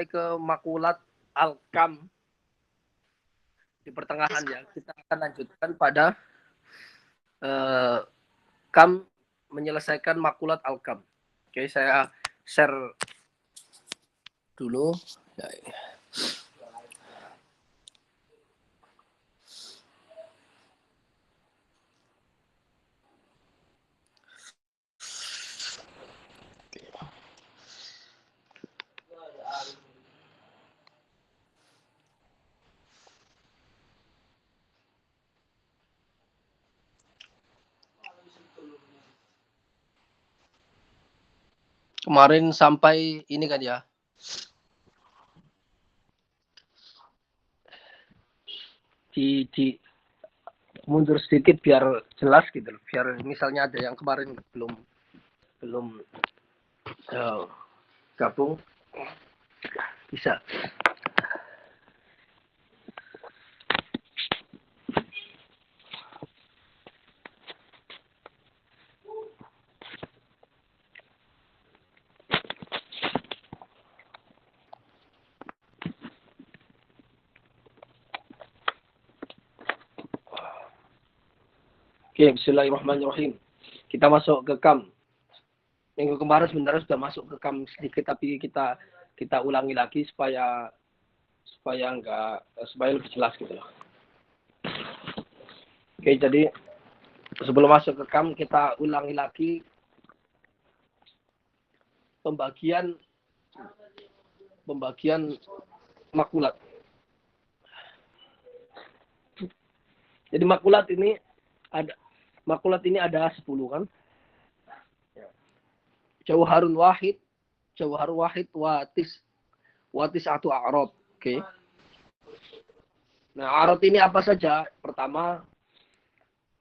ke makulat al-kam di pertengahan ya. Kita akan lanjutkan pada kam menyelesaikan makulat al-kam. Oke, saya share dulu. Kemarin sampai ini kan ya. Di mundur sedikit biar jelas gitu loh. Biar misalnya ada yang kemarin belum gabung bisa. Oke, bismillahirrahmanirrahim. Kita masuk ke kam. Minggu kemarin sebenarnya sudah masuk ke kam sedikit, tapi kita ulangi lagi supaya lebih jelas gitu loh. Oke, jadi sebelum masuk ke kam kita ulangi lagi pembagian makulat. Jadi makulat ini ada 10 kan? Jauharun wahid watis atau a'rad. Oke. Nah, a'rad ini apa saja? Pertama,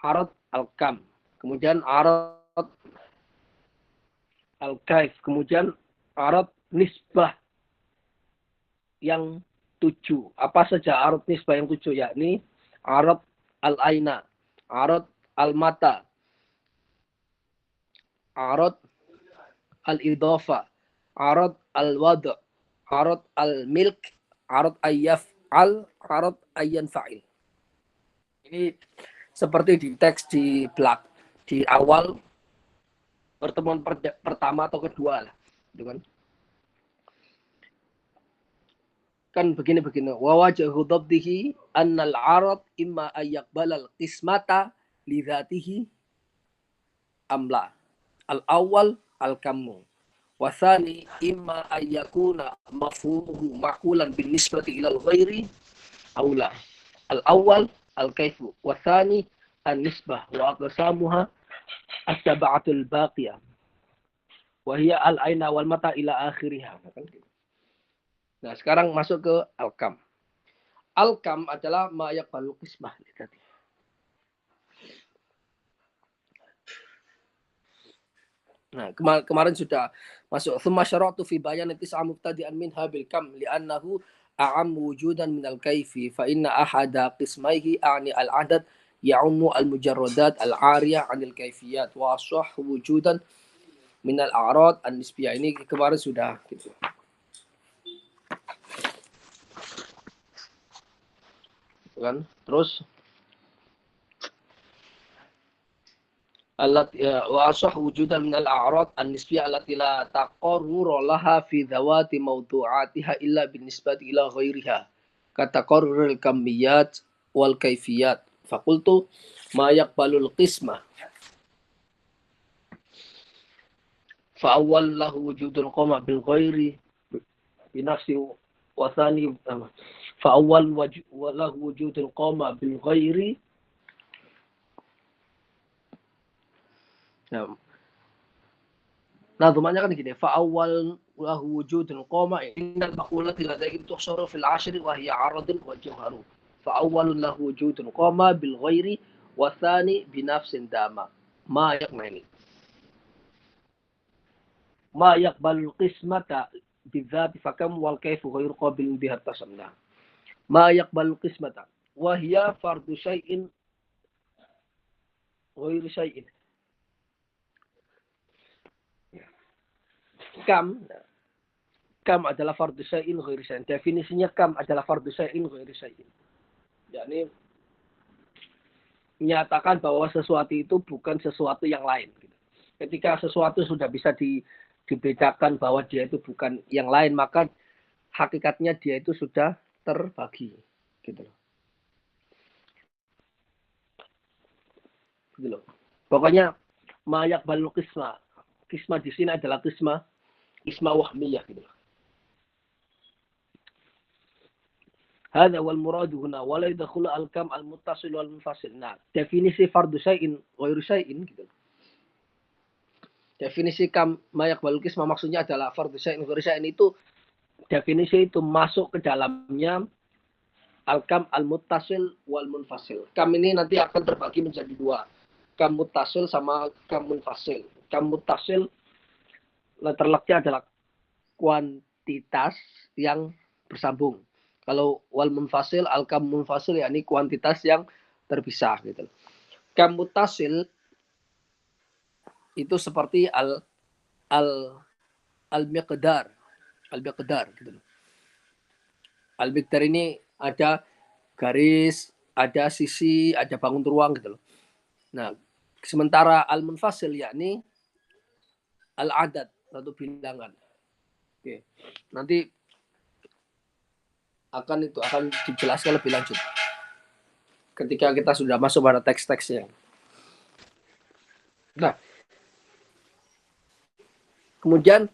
a'rad al-kam. Kemudian a'rad al-kaif. Kemudian a'rad nisbah yang 7. Apa saja a'rad nisbah yang 7? Yakni a'rad al-aina, a'rad al-mata, a'rad al-idafa, a'rad al-wad', a'rad al-milk, a'rad ayyaf'al, a'rad ayyanfa'il. Ini seperti di teks di awal pertemuan pertama atau kedua lah, gitu kan? Kan begini. Wa wajhu dhabdihi annal 'arad imma ayyaqbalal qismata li dzatihi amla. Al-awwal al-kammu. Wa tsani imma ayyakuna mafhumuhu ma'qulan bin nisbati ila al-ghairi aula. Al-awwal al-kaifu wa tsani an-nisbah wa aqsamuha as-sab'atul baqiyah. Wa hiya al-aina wal mata ila akhiriha. Nah, sekarang masuk ke al-kam. Al-kam adalah ma yaqbalu qismah tadi. Nah, kemarin sudah masuk. Tsumma syara'tu fi bayan tis'a mubtadi'an minha bil kam li'annahu a'am wujudan min al-kaifi fa inna ahada qismaihi a'ni al-adad ya'ummu al-mujarradat al-'ariyah 'anil kaifiyat wa asah wujudan min al-a'rad an-nisbiyah. Ini kemarin sudah gitu. Kan? Terus wa asah wujudan min al-a'rad an-nisbiyah allati la taqarrur laha fi dhawati mawdu'atiha illa bin nisbati ila ghairiha ka taqarruril kamiyat wal kaifiyat. Faqultu ma yaqbalul qismah fa awwal lahu wujudul qama bil ghairi bi nafsi wa thani fa awwal lahu wujudul qama bil ghairi. Nah, temannya kan gini, fa awwal lahu wujudul qama innal maqulati ladaihim tuhsaru fil ashri wa hiya 'aradun wa jawharu. Fa awwal lahu wujudul qama bil ghairi wa thani bi nafsin dama. Ma yaqmani. Ma yaqbalul qismata bidzati fakam wal kaifu ghairu qabil biha tasamna. Ma yaqbalul qismata wa hiya fardu syai'in ghairu syai'in. Kam kam adalah fardhu syai'in ghairi syai'in. Definisinya kam adalah fardhu syai'in ghairi syai'in. Yakni menyatakan bahwa sesuatu itu bukan sesuatu yang lain. Ketika sesuatu sudah bisa dibedakan bahwa dia itu bukan yang lain, maka hakikatnya dia itu sudah terbagi. Gitu loh. Gitu loh. Pokoknya mayak balu kisma. Kisma di sini adalah kisma wahmiyah. Gitu loh. Hada wal muradu huna wala yadkhulu al-kam al-muttasil wal munfasil. Nah, definisi fardhu syai'in ghairu syai'in gitu. Definisi kam mayak balukis maksudnya adalah fardhu syai'in ghairu syai'in itu definisi itu masuk ke dalamnya al-kam al-muttasil wal munfasil. Kam ini nanti akan terbagi menjadi dua. Kam muttasil sama kam munfasil. Kam muttasil terleknya adalah kuantitas yang bersambung. Kalau wal munfasil, al-kam munfasil yakni kuantitas yang terpisah gitu. Kam muttasil itu seperti al-miqdar. Al-miqdar gitu. Al-miqdar ini ada garis, ada sisi, ada bangun ruang gitu loh. Nah, sementara al-munfasil yakni al-adad atau bilangan. Oke. Nanti akan dijelaskan lebih lanjut ketika kita sudah masuk pada teks-teksnya. Nah, kemudian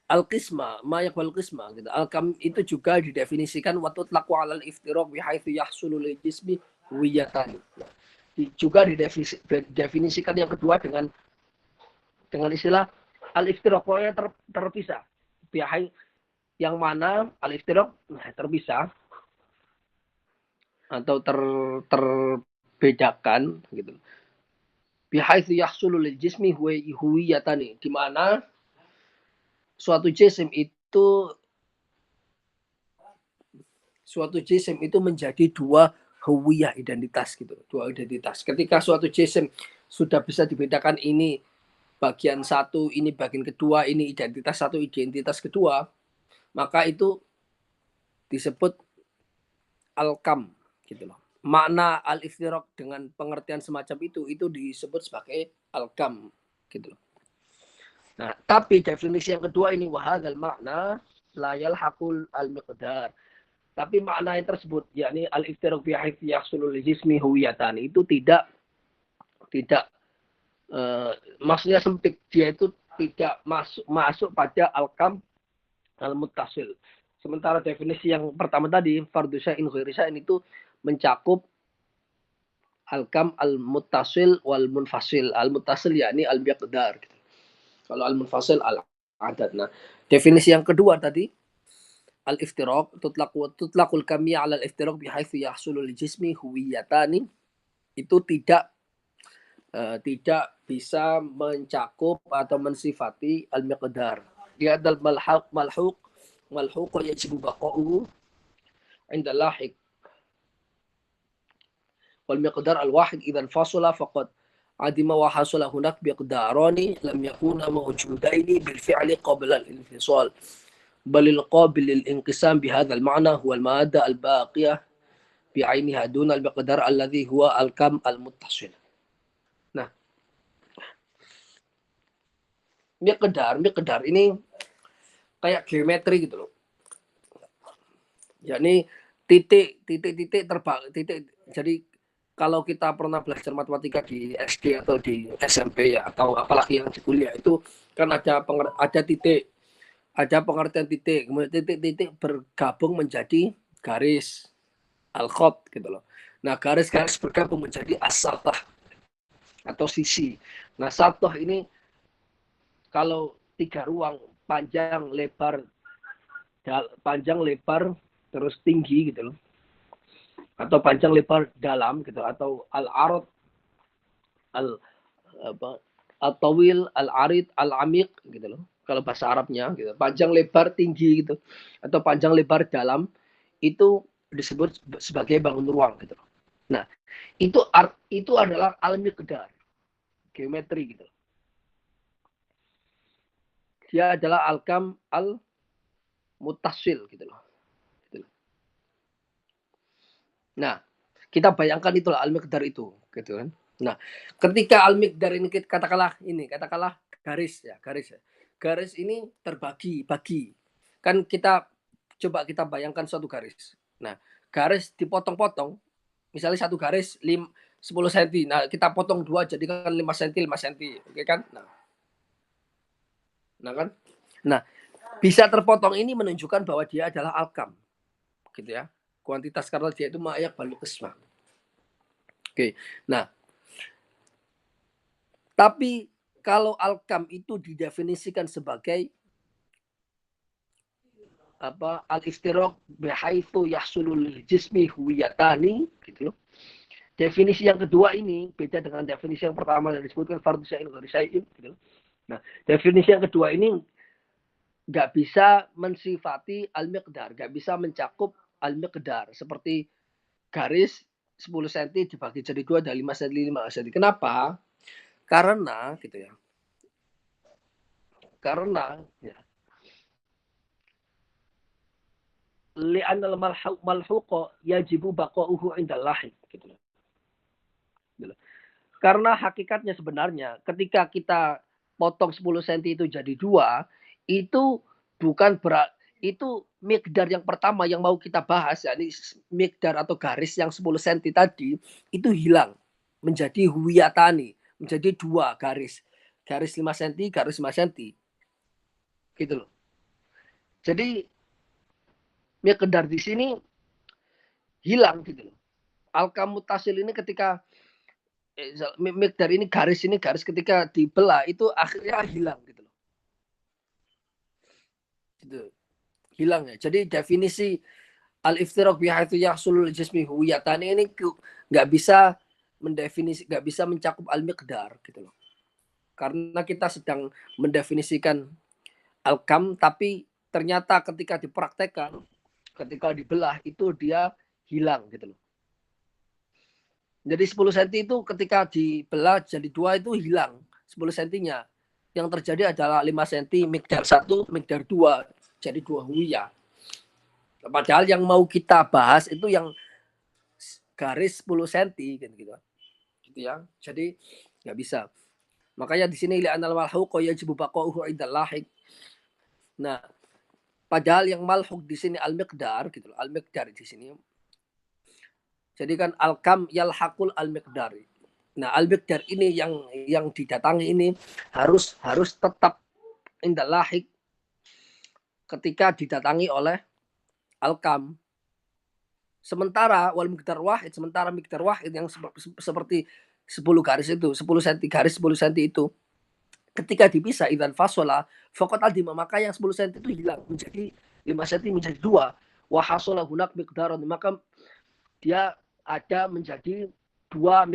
al-qisma, ma yaqbal qisma gitu. Al-kam itu juga didefinisikan wa tutlaqu 'alal iftiraq bi haitsu yahsulu lil jismi huwiyatan. Juga didefinisikan yang kedua dengan istilah al-iftiraq, pokoknya terpisah. Bihai yang mana al-iftiraq terpisah atau terbedakan gitu. Bihaitsu yahsulu lil jismi huwiyatan, di mana suatu jisim itu menjadi dua huwiyah, identitas gitu, dua identitas. Ketika suatu jisim sudah bisa dibedakan, ini bagian satu, ini bagian kedua, ini identitas satu, identitas kedua, maka itu disebut al-kam gitu loh. Makna al-iftiraq dengan pengertian semacam itu disebut sebagai al-kam gitu loh. Nah, tapi definisi yang kedua ini wahadzal makna la yalhaqul al-miqdar. Tapi makna yang tersebut yakni al-iftiraq bi haitsu yahsulu li jismi huwiyatan itu tidak maksudnya sempit, dia itu tidak masuk pada al-kam al-muttasil. Sementara definisi yang pertama tadi fardhu syai'in ghairu syai'in itu mencakup al-kam al-muttasil wal munfasil. Al-muttasil yakni al-miqdar. Kalau al-munfasil al-adad. Nah, definisi yang kedua tadi al-iftiraq tutlaqul kamiyah 'ala al-iftiraq bi haitsu yahsulu li jismi huwiyatani, itu tidak bisa mencakup atau mensifati al-miqdar. Dia adalah malhuq yajibu baqa'uhu 'inda lahiq. Wal miqdar al-wahid idza fasala faqad adima wa hasala hunak biqdarani lam yakuna mawjudaini bil fi'li qabla al-infisal. بل القابل للانقسام بهذا المعنى هو المادة الباقية بعينها دون المقدار الذي هو الكم المتصل. Nah, miqdar ini kayak geometri gitu loh. Yakni titik terbang, Jadi kalau kita pernah belajar matematika di SD atau di SMP ya, atau apalagi yang di kuliah itu kan ada titik. Ada pengertian titik, kemudian titik-titik bergabung menjadi garis al-khat gitu loh. Nah, garis-garis bergabung menjadi as-satah atau sisi. Nah, satah ini kalau 3 ruang, panjang, lebar, terus tinggi gitu loh. Atau panjang, lebar, dalam gitu, atau al-arad, al-tawil, al-arid, al-amiq gitu loh. Kalau bahasa Arabnya gitu, panjang lebar tinggi gitu, atau panjang lebar dalam, itu disebut sebagai bangun ruang gitu. Nah, itu adalah al-miqdar, geometri gitu. Dia adalah al-kam mutasil gitu loh. Nah, kita bayangkan itulah al-miqdar itu, gitu kan. Nah, ketika al-miqdar ini katakanlah garis ya, garis ya. Garis ini terbagi-bagi. Kan coba kita bayangkan suatu garis. Nah, garis dipotong-potong, misalnya satu garis 10 cm. Nah, kita potong dua jadikan 5 cm, 5 cm. Oke kan? Nah kan? Nah, bisa terpotong ini menunjukkan bahwa dia adalah alkam. Gitu ya. Kuantitas karena dia itu ma'yak balu qismah. Oke. Nah, tapi kalau alkam itu didefinisikan sebagai apa al-iftiraq bihaitsu yahsulul jismi huwiyatani gitu loh. Definisi yang kedua ini beda dengan definisi yang pertama yang disebutkan fardhu syai'in ghairi syai'in gitu loh. Nah, definisi yang kedua ini nggak bisa mensifati al-miqdar, nggak bisa mencakup al-miqdar seperti garis 10 cm dibagi jadi dua dari 5 cm 5 cm. Kenapa? Karena gitu ya. Karena ya, li'anal malhuqa yajibu baqa'uhu indal lahik gitu. Karena hakikatnya sebenarnya ketika kita potong 10 cm itu jadi dua, itu bukan itu miqdar yang pertama yang mau kita bahas, yakni miqdar atau garis yang 10 cm tadi itu hilang menjadi huwiyatani, menjadi dua garis. Garis 5 cm, garis 5 cm. Gitu loh. Jadi miqdar di sini hilang gitu loh. Al-kamutasil ini ketika miqdar ini garis ketika dibelah itu akhirnya hilang gitu loh. Gitu. Hilang ya. Jadi definisi al-iftiraq bihaitsu yahsulul jismi huwiyatani ini nggak bisa nggak bisa mencakup al-miqdar gitu loh. Karena kita sedang mendefinisikan al-kam tapi ternyata ketika dipraktekkan, ketika dibelah itu dia hilang gitu loh. Jadi 10 cm itu ketika dibelah jadi dua itu hilang 10 cm-nya. Yang terjadi adalah 5 cm miqdar 1, miqdar 2, jadi 2 huwiyah. Padahal yang mau kita bahas itu yang garis 10 cm gitu ya. Jadi nggak bisa. Makanya di sini li'anal malhuq yajibu baqa'uhu indal lahik. Nah, padahal yang malhuq di sini al-miqdar gitu loh. Al-miqdar di sini. Jadi kan al-kam yalhaqul al-miqdar. Nah, al-miqdar ini yang didatangi ini harus tetap indal lahik ketika didatangi oleh al-kam. Sementara miqdar wahid yang seperti 10 garis itu, 10 cm garis 10 cm itu ketika dipisah idzan fasola faqat adima maka yang 10 cm itu hilang menjadi 5 cm menjadi 2 wa hasala hunak miqdaron maka dia ada menjadi dua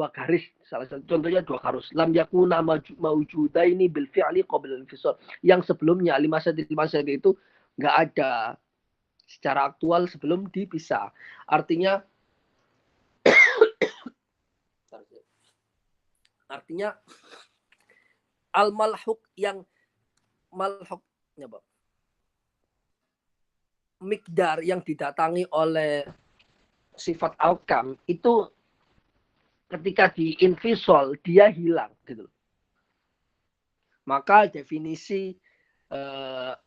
garis salah satu contohnya dua garis lam yakuna maujudaini bil fi'li qabla al-infisal yang sebelumnya 5 cm 5 cm itu enggak ada secara aktual sebelum dipisah. Artinya al-malhuq yang malhuqnya miqdar yang didatangi oleh sifat al-kam itu ketika diinfisol dia hilang gitu. Maka definisi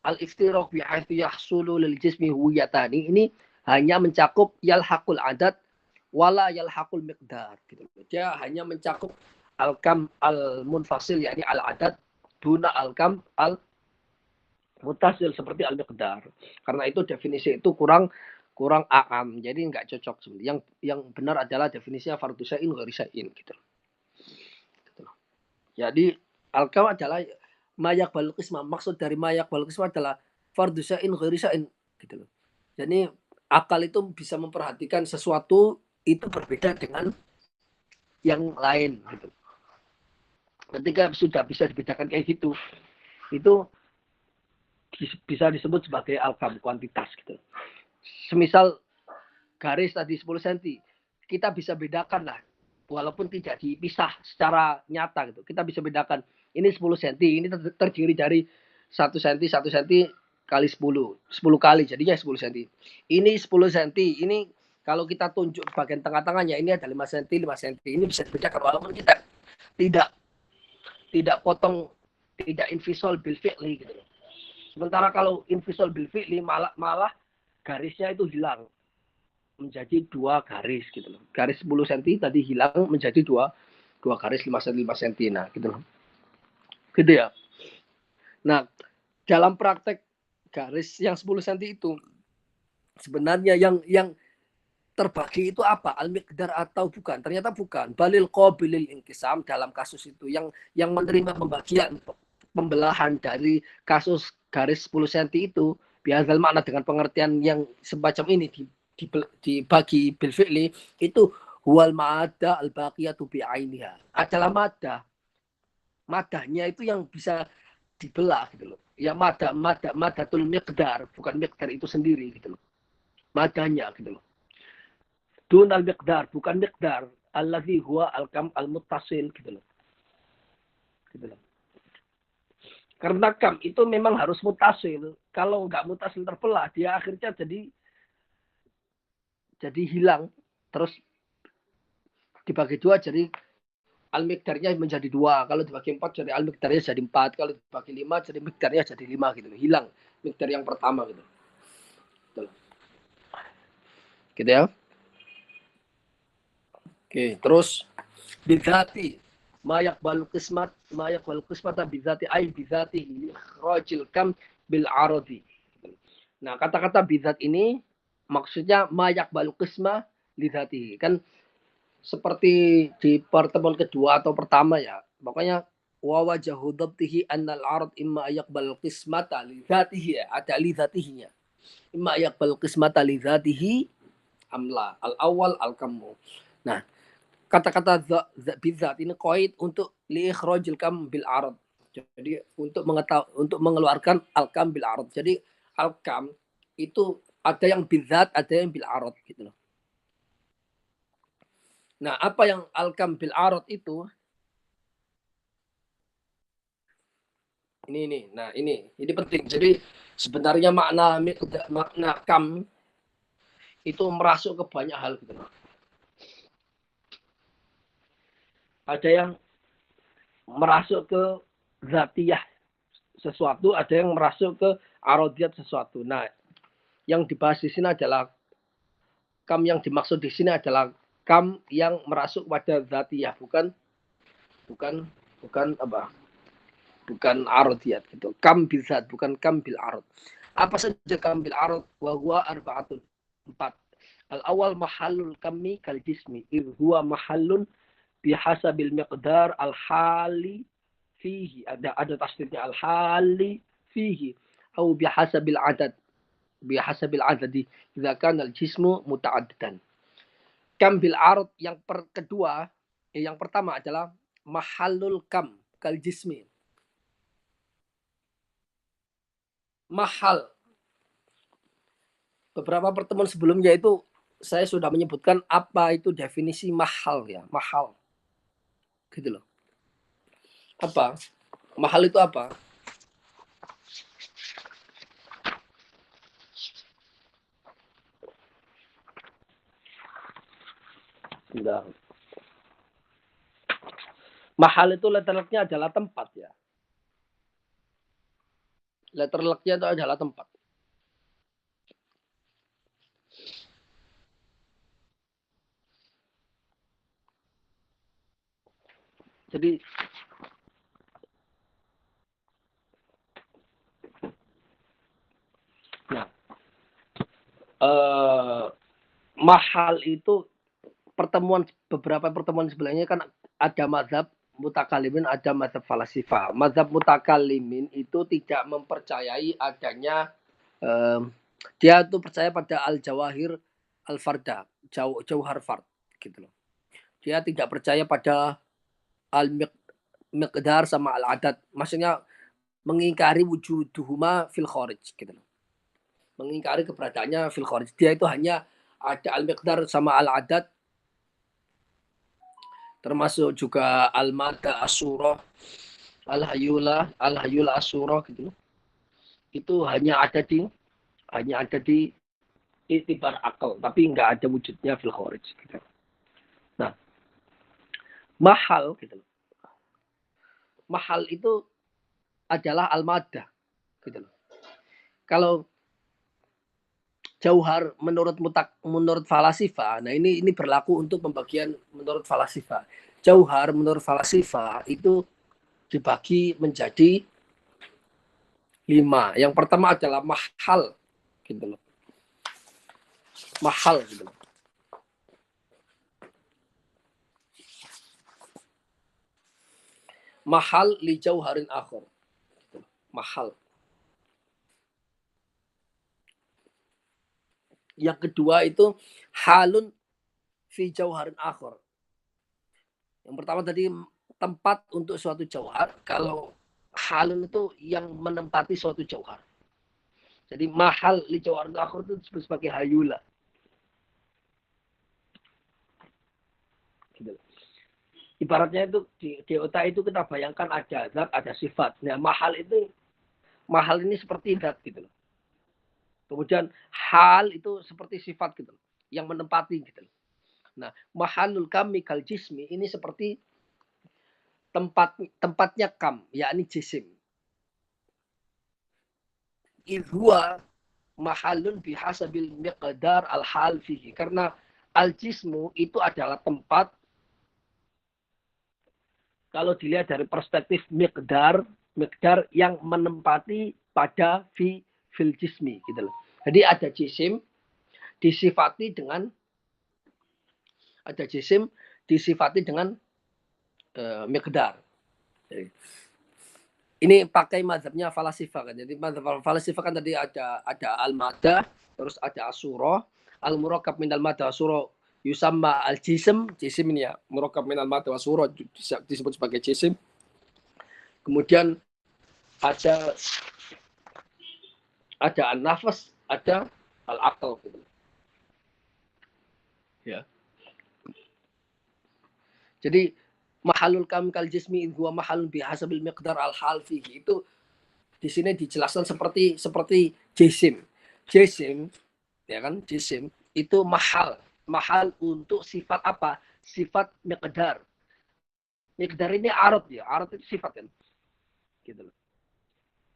al-iftiraq bihaitsu yahsulu lil jismi huwiyatani ini hanya mencakup yalhaqul adat wala yalhaqul miqdar gitu. Dia hanya mencakup al-kam al-munfasil yakni al-adat duna al-kam al-mutasil seperti al-miqdar. Karena itu definisi itu kurang aam. Jadi nggak cocok sebenarnya. Yang benar adalah definisinya fardhu syai'in ghairi syai'in gitu. Jadi al-kam adalah mayak balul qismah. Maksud dari mayak balul qismah adalah fardhu syai'in ghairi syai'in gitu loh. Jadi akal itu bisa memperhatikan sesuatu itu berbeda dengan yang lain gitu. Ketika sudah bisa dibedakan kayak gitu, itu bisa disebut sebagai al-kam kuantitas gitu. Semisal garis tadi 10 cm, kita bisa bedakan lah walaupun tidak dipisah secara nyata gitu. Kita bisa bedakan ini 10 cm, ini terdiri dari 1 cm, 1 cm kali 10. 10 kali jadinya 10 cm. Ini 10 cm. Ini kalau kita tunjuk bagian tengah-tengahnya ini ada 5 cm, 5 cm. Ini bisa dibedakan walaupun kita tidak tidak potong, tidak invisol bil fi'li gitu. Sementara kalau invisol bil fi'li malah garisnya itu hilang menjadi 2 garis gitu loh. Garis 10 cm tadi hilang menjadi 2 garis 5 cm 5 cm. Nah, gitu loh. Gitu ya. Nah, dalam praktek garis yang 10 cm itu sebenarnya yang terbagi itu apa? Al-miqdar atau bukan? Ternyata bukan. Balil qabilil inqisam dalam kasus itu yang menerima pembagian pembelahan dari kasus garis 10 cm itu bihadzal makna dengan pengertian yang semacam ini dibagi bil fi'li itu huwal ma'ada al-baqiyatu bi'ainiha. Adalah madahnya itu yang bisa dibelah gitu loh. Ya madatul miqdar, bukan miqdar itu sendiri gitu loh. Madanya gitu loh. Dunal miqdar, bukan miqdar. Allazi huwa al-kam al-muttasil gitu loh. Gitu loh. Karena kam itu memang harus mutasil. Kalau nggak mutasil terbelah, dia akhirnya jadi hilang. Terus dibagi 2 jadi al-miqdarnya menjadi 2. Kalau dibagi 4 jadi al-miqdarnya jadi 4. Kalau dibagi 5 jadi miqdarnya jadi 5 gitu loh. Hilang miqdar yang pertama gitu. Gitu ya. Oke, terus bidzati mayak bal qismata bidzati ay bidzati rajil kam bil aradi. Nah, kata-kata bidzat ini maksudnya mayak bal qisma lidzati. Kan seperti di pertemuan kedua atau pertama ya. Makanya wa wajahu dhabtihi annal arad imma yaqbal qismata lidzatihi ya. Ada lidzatihinya. Imma yaqbal qismata lidzatihi amla. Al awal al kamu. Nah, kata-kata bidzat ini qaid untuk li ikhrajil kam bil arad. Jadi untuk mengeluarkan al kam bil arad. Jadi al kam itu ada yang bidzat, ada yang bil arad gitu loh. Nah, apa yang al kam bil arad itu? Ini. Nah, ini penting. Jadi sebenarnya makna kam itu merasuk ke banyak hal gitu loh. Ada yang merasuk ke zatiyah sesuatu, ada yang merasuk ke arodiyat sesuatu. Nah, yang dibahas di sini adalah kam yang dimaksud di sini adalah kam yang merasuk pada zatiyah, bukan apa? Bukan arodiyat gitu. Kam bil zat, bukan kam bil arod. Apa saja kam bil arod? Wa huwa arba'atun. 4. Al awal mahallul kami kal jismi. Huwa mahallun bihasabil miqdar al hali fihi. Ada tasdidnya al hali fihi. Atau bihasabil adadi idza kana al jismu muta'addidan. Kam bil arad yang kedua, yang pertama adalah mahallul kam kal jismi. Mahal. Beberapa pertemuan sebelumnya itu saya sudah menyebutkan apa itu definisi mahal ya, mahal. Gitu loh. Apa? Mahal itu apa? Enggak. Mahal itu letternya adalah tempat ya. Letternya itu adalah tempat. Jadi nah, mahal itu beberapa pertemuan sebelumnya kan ada mazhab mutakalimin, ada mazhab falasifa. Mazhab mutakalimin itu tidak mempercayai adanya dia tuh percaya pada al-jawahir al-farda, jauhar fard gitu loh. Dia tidak percaya pada al-miqdar sama al-adat. Maksudnya mengingkari wujuduhuma fil kharij gitu loh. Mengingkari keberadaannya fil kharij. Dia itu hanya ada al-miqdar sama al-adat, termasuk juga al-mada asyura, al-hayula asyura gitu loh. itu hanya ada di itibar akal, tapi nggak ada wujudnya fil kharij. Gitu. Nah, mahal gitu. Mahal itu adalah al-maddah gitu loh. Kalau jauhar menurut falasifa, nah ini berlaku untuk pembagian menurut falasifa. Jauhar menurut falasifa itu dibagi menjadi 5. Yang pertama adalah mahal gitu loh. Mahal gitu loh. Mahal li jauharin akhir. Gitu loh. Mahal. Yang kedua itu halun fi jauharin akhir. Yang pertama tadi tempat untuk suatu jauhar. Kalau halun itu yang menempati suatu jauhar. Jadi mahal li jauharin akhir itu disebut sebagai hayula. Gitu. Ibaratnya itu di otak itu kita bayangkan ada zat, ada sifat. Nah, mahal ini seperti zat gitu loh. Kemudian hal itu seperti sifat gitu loh, yang menempati gitu loh. Nah, mahalul kami kal jismi ini seperti tempatnya kam, yakni jisim. Idhuwa mahalun bihasabil miqdar al hal fihi. Karena al jismu itu adalah tempat kalau dilihat dari perspektif miqdar yang menempati pada fil jismi gitu loh. Jadi ada jisim disifati dengan miqdar. Ini pakai mazhabnya falasifa kan. Jadi mazhab falasifa kan tadi ada al-madah, terus ada asyura, al-murakkab min al-madah asyura yusamma al-jism, jisim ini ya, murakkab min al-madah asyura disebut sebagai jisim. Kemudian ada an-nafas, ada al-aql gitu. Ya. Jadi mahalul kam kal jismi in huwa mahalun bihasabil miqdar al hal fihi itu di sini dijelaskan seperti jisim. Jisim ya kan, jisim itu mahal untuk sifat apa? Sifat miqdar. Miqdar ini arad ya, arad itu sifat kan. Gitu loh.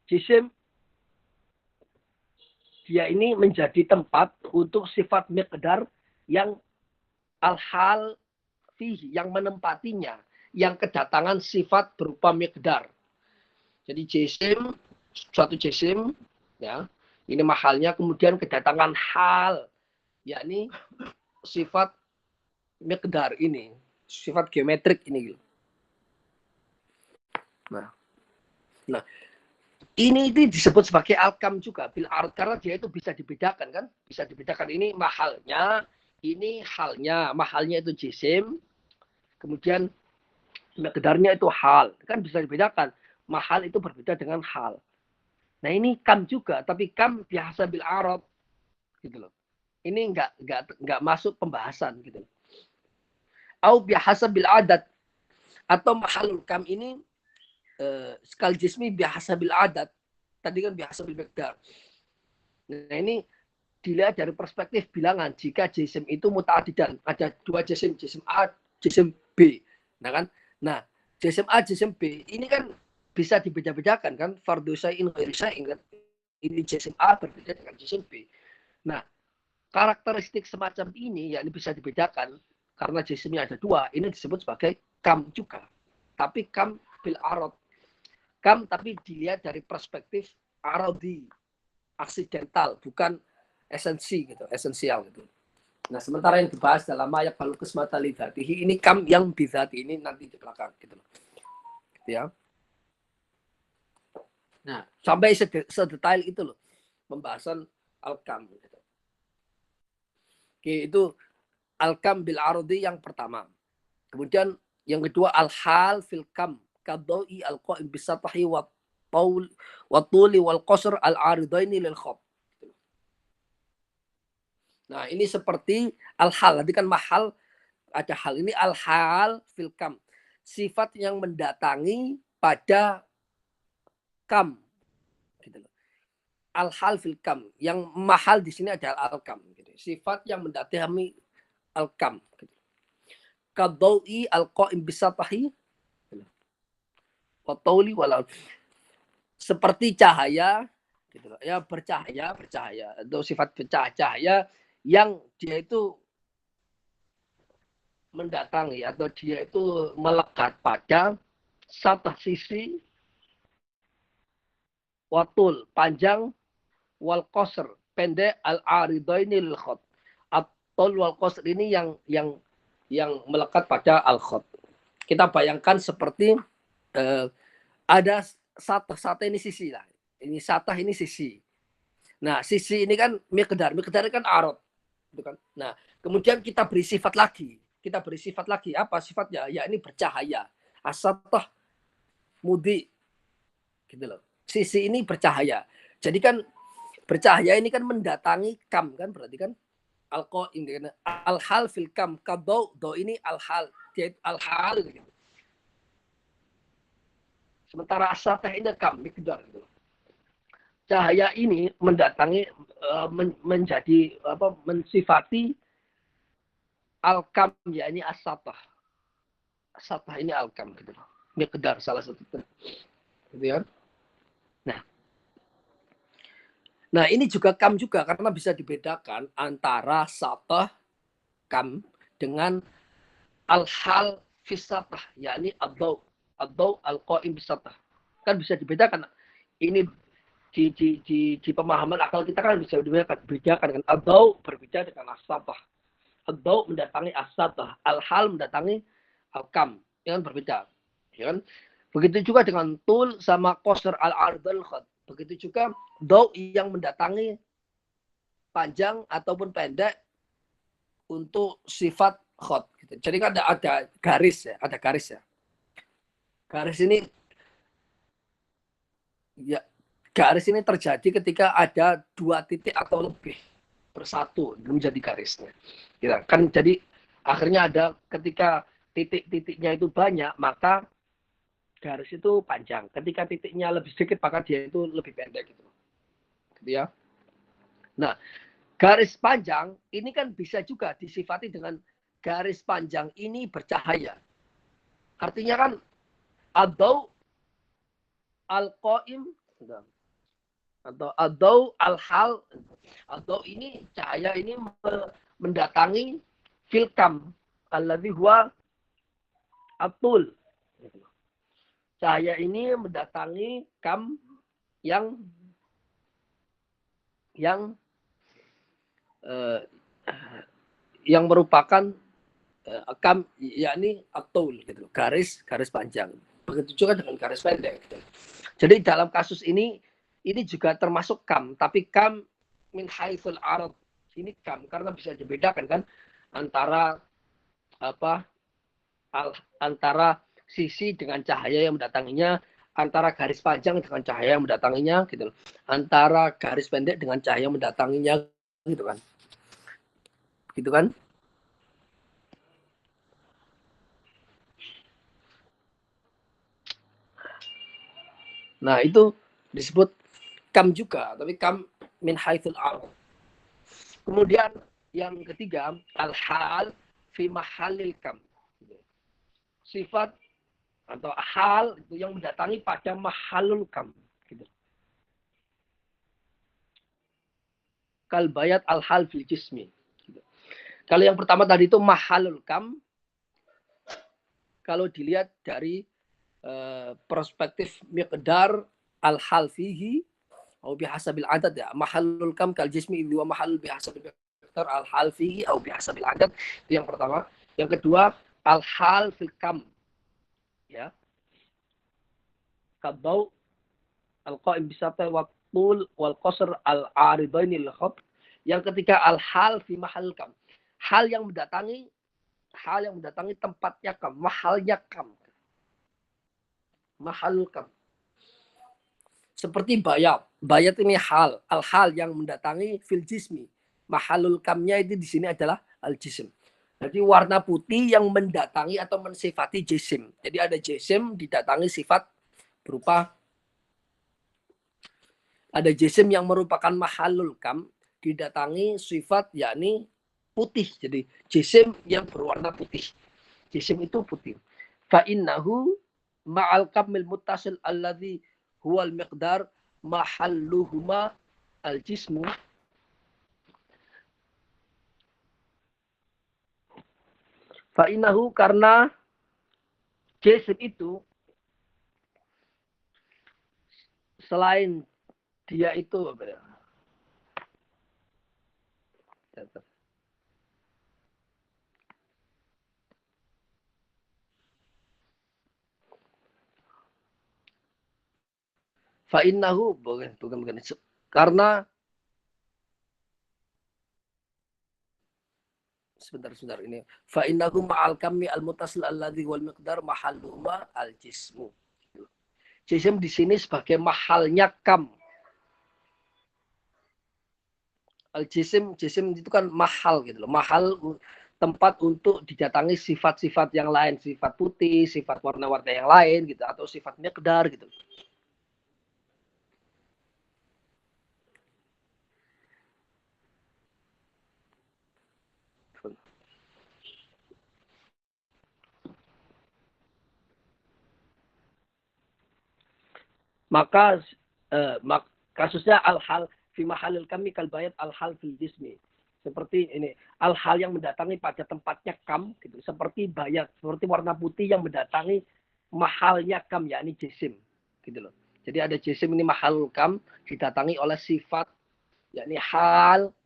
Jisim dia ini menjadi tempat untuk sifat miqdar yang al-hal fihi, yang menempatinya, yang kedatangan sifat berupa miqdar. Jadi suatu jisim, ya, ini mahalnya, kemudian kedatangan hal, yakni sifat miqdar ini, sifat geometrik ini. Nah, ini disebut sebagai alkam juga bil ard karena dia itu bisa dibedakan kan, bisa dibedakan ini mahalnya, ini halnya, mahalnya itu jisim, kemudian miqdarnya itu hal, kan bisa dibedakan. Mahal itu berbeda dengan hal. Nah ini kam juga, tapi kam biasa bil arad gitu loh. Ini enggak masuk pembahasan gitu loh. Au biasa bil adat atau mahalul kam ini skal jismi biasa bil adat. Tadi kan biasa bil miqdar. Nah ini dilihat dari perspektif bilangan. Jika jisim itu muta'adidan, ada dua jisim A, jisim B. Nah kan? Nah, jisim A, jisim B ini kan bisa dibeda-bedakan kan? Fardhu syai'in ghairi syai'in kan? Ini jisim A berbeda dengan jisim B. Nah, karakteristik semacam ini yakni bisa dibedakan karena jisimnya ada dua, ini disebut sebagai kam juga. Tapi kam bil arad. Kam tapi dilihat dari perspektif aradi, aksidental, bukan esensial gitu. Nah, sementara yang dibahas dalam ayat balu kismata lidatihi ini kam yang bidati ini nanti di belakang gitu loh. Gitu ya. Nah, sampai sedetail itu loh pembahasan al-kam gitu. Oke, itu al-kam bil aradi yang pertama. Kemudian yang kedua al-hal fil kam kadoi al-qaim bisatahi wa tuli wal qasr al-aridaini lil khab. Nah, ini seperti al-hal. Tadi kan mahal, ada hal. Ini al-hal fil kam. Sifat yang mendatangi pada kam. Gitu loh. al-hal fil kam. Yang mahal di sini adalah al-kam. Gitu. Sifat yang mendatangi al-kam. Gitu. Kadau'i al-qa'im bisatahi. Qatauli walau. Seperti cahaya. Gitu. Ya bercahaya. Atau sifat bercahaya yang dia itu mendatangi atau dia itu melekat pada satu sisi watul panjang wal qasr pendek al aridaini lil khot. Atul wal qasr ini yang melekat pada al khot. Kita bayangkan seperti ada satu ini sisi lah. Ini satah ini sisi. Nah, sisi ini kan miqdar ini kan arad. Gitu kan. Nah, kemudian kita beri sifat lagi. Apa sifatnya? Ya ini bercahaya. Asatah mudi. Gitu loh. Sisi ini bercahaya. Jadi kan bercahaya ini kan mendatangi kam kan, berarti kan al-qaim al-hal fil kam kadau do ini al-hal, dia al-hal gitu. Sementara asatah ini kam miqdar gitu. Cahaya ini mendatangi menjadi apa mensifati al-kam yakni as-satah. As-satah ini al-kam gitu. Miqdar salah satu. Gitu ya. Nah, ini juga kam juga karena bisa dibedakan antara satah kam dengan al-hal fisatah yakni ad-daw al-qaim bisatah. Kan bisa dibedakan. Ini di pemahaman akal kita kan bisa dibedakan dengan ad-daw berbeda dengan as-satah. Ad-daw mendatangi as-satah, al-hal mendatangi al-kam, yang berbeda. Ya kan? Begitu juga dengan tul sama qasr al-ardal khat. Begitu juga daw yang mendatangi panjang ataupun pendek untuk sifat khot. Gitu. Jadi kan ada garis ya, Garis ini ya garis ini terjadi ketika ada dua titik atau lebih bersatu menjadi garisnya. Ya, kan jadi akhirnya ada ketika titik-titiknya itu banyak maka garis itu panjang. Ketika titiknya lebih sedikit maka dia itu lebih pendek gitu. Gitu ya. Nah, garis panjang ini kan bisa juga disifati dengan garis panjang ini bercahaya. Artinya kan adau al-qaim atau adau al-hal. Adau ini cahaya ini mendatangi filkam alladzi huwa atul. Cahaya ini mendatangi kam yang merupakan kam yakni atul gitu, garis panjang. Begitu juga dengan garis pendek. Gitu. Jadi dalam kasus ini juga termasuk kam, tapi kam min haitsul arad. Ini kam karena bisa dibedakan kan antara antara sisi dengan cahaya yang mendatanginya, antara garis panjang dengan cahaya yang mendatanginya gitu. Antara garis pendek dengan cahaya yang mendatanginya gitu kan. Gitu kan? Nah, itu disebut kam juga, tapi kam min haitsul arad. Kemudian yang ketiga, al-hal fi mahallil kam. Sifat atau hal itu yang mendatangi pada mahalul kam. Gitu. Kalbayat al-hal fil jismi. Gitu. Kalau yang pertama tadi itu mahalul kam, kalau dilihat dari perspektif miqdar al-hal fihi atau bihasabil adad ya. Mahalul kam kal jismi itu mahalul bihasabil miqdar al-hal fihi atau bihasabil adad. Itu yang pertama. Yang kedua, al-hal fil kam. Ya. Kadau al-qaim bisata wa tul wal qasr al-aridaini al-khat. Yang ketiga al-hal fi mahal kam. Hal yang mendatangi tempatnya kam, mahalnya kam. Mahal kam. Seperti bayat. Bayat ini hal, al-hal yang mendatangi fil jismi. Mahalul kamnya itu di sini adalah al-jism. Jadi warna putih yang mendatangi atau mensifati jisim. Jadi ada jisim didatangi sifat berupa Ada jisim yang merupakan mahalul kam, didatangi sifat yakni putih. Jadi jisim yang berwarna putih. Jisim itu putih. Fa innahu ma'al kamil muttasil alladhi huwal miqdar mahalluhuma al jismu. Fa innahu karena jisim itu selain dia itu apa ya? Fa innahu bukan karena sebentar ini fa innahu ma'al kammi al mutasil alladhi wal miqdar mahalluma al jismu. Jisim di sini sebagai mahalnya kam. Al jisim itu kan mahal gitu loh. Mahal tempat untuk didatangi sifat-sifat yang lain, sifat putih, sifat warna-warna yang lain gitu atau sifat miqdar gitu. Maka kasusnya al-hal fi mahalil kami kalbayat al-hal fil jismi. Seperti ini, al-hal yang mendatangi pada tempatnya kam gitu. Seperti bayat, seperti warna putih yang mendatangi mahalnya kam yakni jisim gitu loh. Jadi ada jisim ini mahalul kam didatangi oleh sifat yakni hal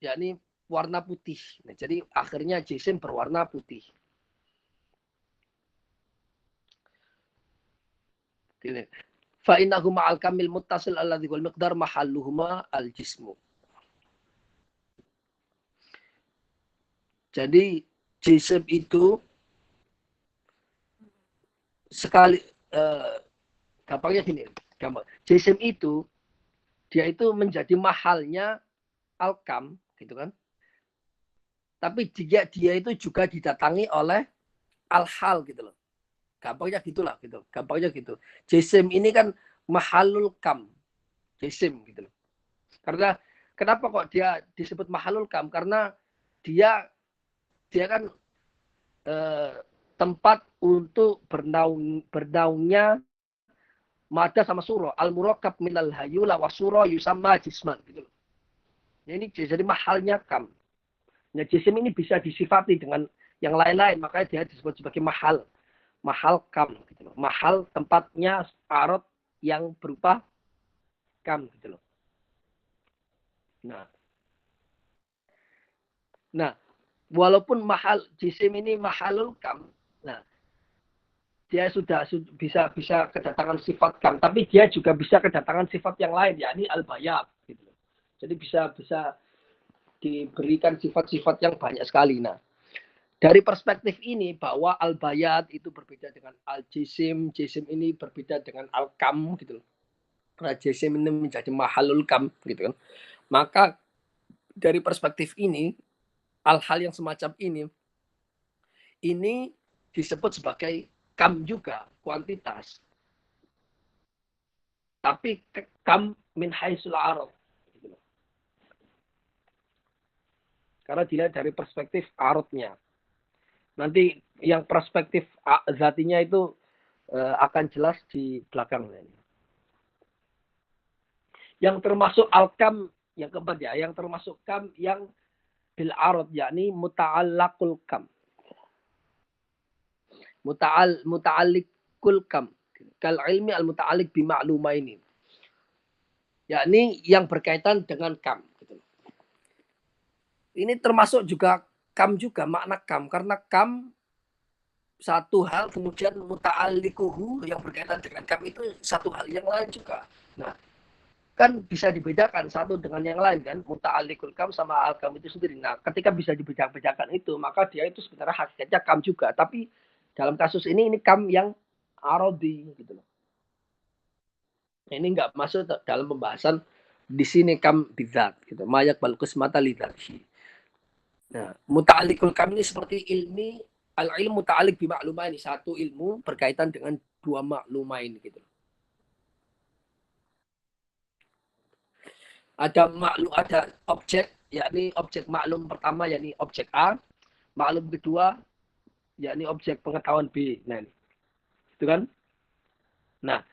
yakni warna putih. Nah, jadi akhirnya jisim berwarna putih. Fa innahu ma'al kamil muttasil alladhi wal miqdar mahalluhuma al jismu. Jadi jisim itu sekali gampangnya gini, gampang. Jisim itu dia itu menjadi mahalnya alkam gitu kan. Tapi dia itu juga didatangi oleh al-hal gitu loh. Gampangnya gitulah gitu. Gampangnya gitu. Jisim ini kan mahalul kam. Jisim gitu loh. Karena kenapa kok dia disebut mahalul kam? Karena dia kan eh, tempat untuk bernaungnya mada sama suro. Al murakkab minal hayula wa suro yusamma jisman gitu loh. Ini jadi mahalnya kam. Nah, jisim ini bisa disifati dengan yang lain-lain, makanya dia disebut sebagai mahal. Mahal kam gitu loh. Mahal tempatnya arot yang berupa kam gitu loh. Nah, nah walaupun mahal jisim ini mahalul kam, nah dia sudah bisa kedatangan sifat kam, tapi dia juga bisa kedatangan sifat yang lain, yakni al-bayat gitu loh. Jadi bisa diberikan sifat-sifat yang banyak sekali. Nah, dari perspektif ini bahwa al-bayat itu berbeda dengan al-jisim, jisim ini berbeda dengan al-kam gitu loh. Nah, jisim ini menjadi mahalul kam gitu kan. Maka dari perspektif ini, hal-hal yang semacam ini disebut sebagai kam juga, kuantitas. Tapi kam min haisul arad. Gitu. Karena dilihat dari perspektif aradnya. Nanti yang perspektif zatinya itu akan jelas di belakang. Yang termasuk al-kam yang keempat ya, yang termasuk kam yang bil arad yakni muta'allaqul kam. Muta'alliqul kam. Kal ilmi al muta'alliq bi ma'lumaini. Yakni yang berkaitan dengan kam gitu. Ini termasuk juga kam juga makna kam karena kam satu hal kemudian muta'allikuhu yang berkaitan dengan kam itu satu hal yang lain juga. Nah, kan bisa dibedakan satu dengan yang lain kan, muta'allikul kam sama al-kam itu sendiri. Nah, ketika bisa dibedakan itu, maka dia itu sebenarnya hakikatnya kam juga, tapi dalam kasus ini kam yang arodi gitu loh. Ini nggak masuk dalam pembahasan di sini kam bidzat gitu. Mayak balkus mata lidati. Nah, muta'allikul kam ini seperti ilmi al-ilmu muta'alliq bi ma'lumah ini satu ilmu berkaitan dengan dua maklumah ini gitu. Ada maklum, ada objek, yakni objek maklum pertama yakni objek A, maklum kedua yakni objek pengetahuan B. Nah, itu kan. Nah,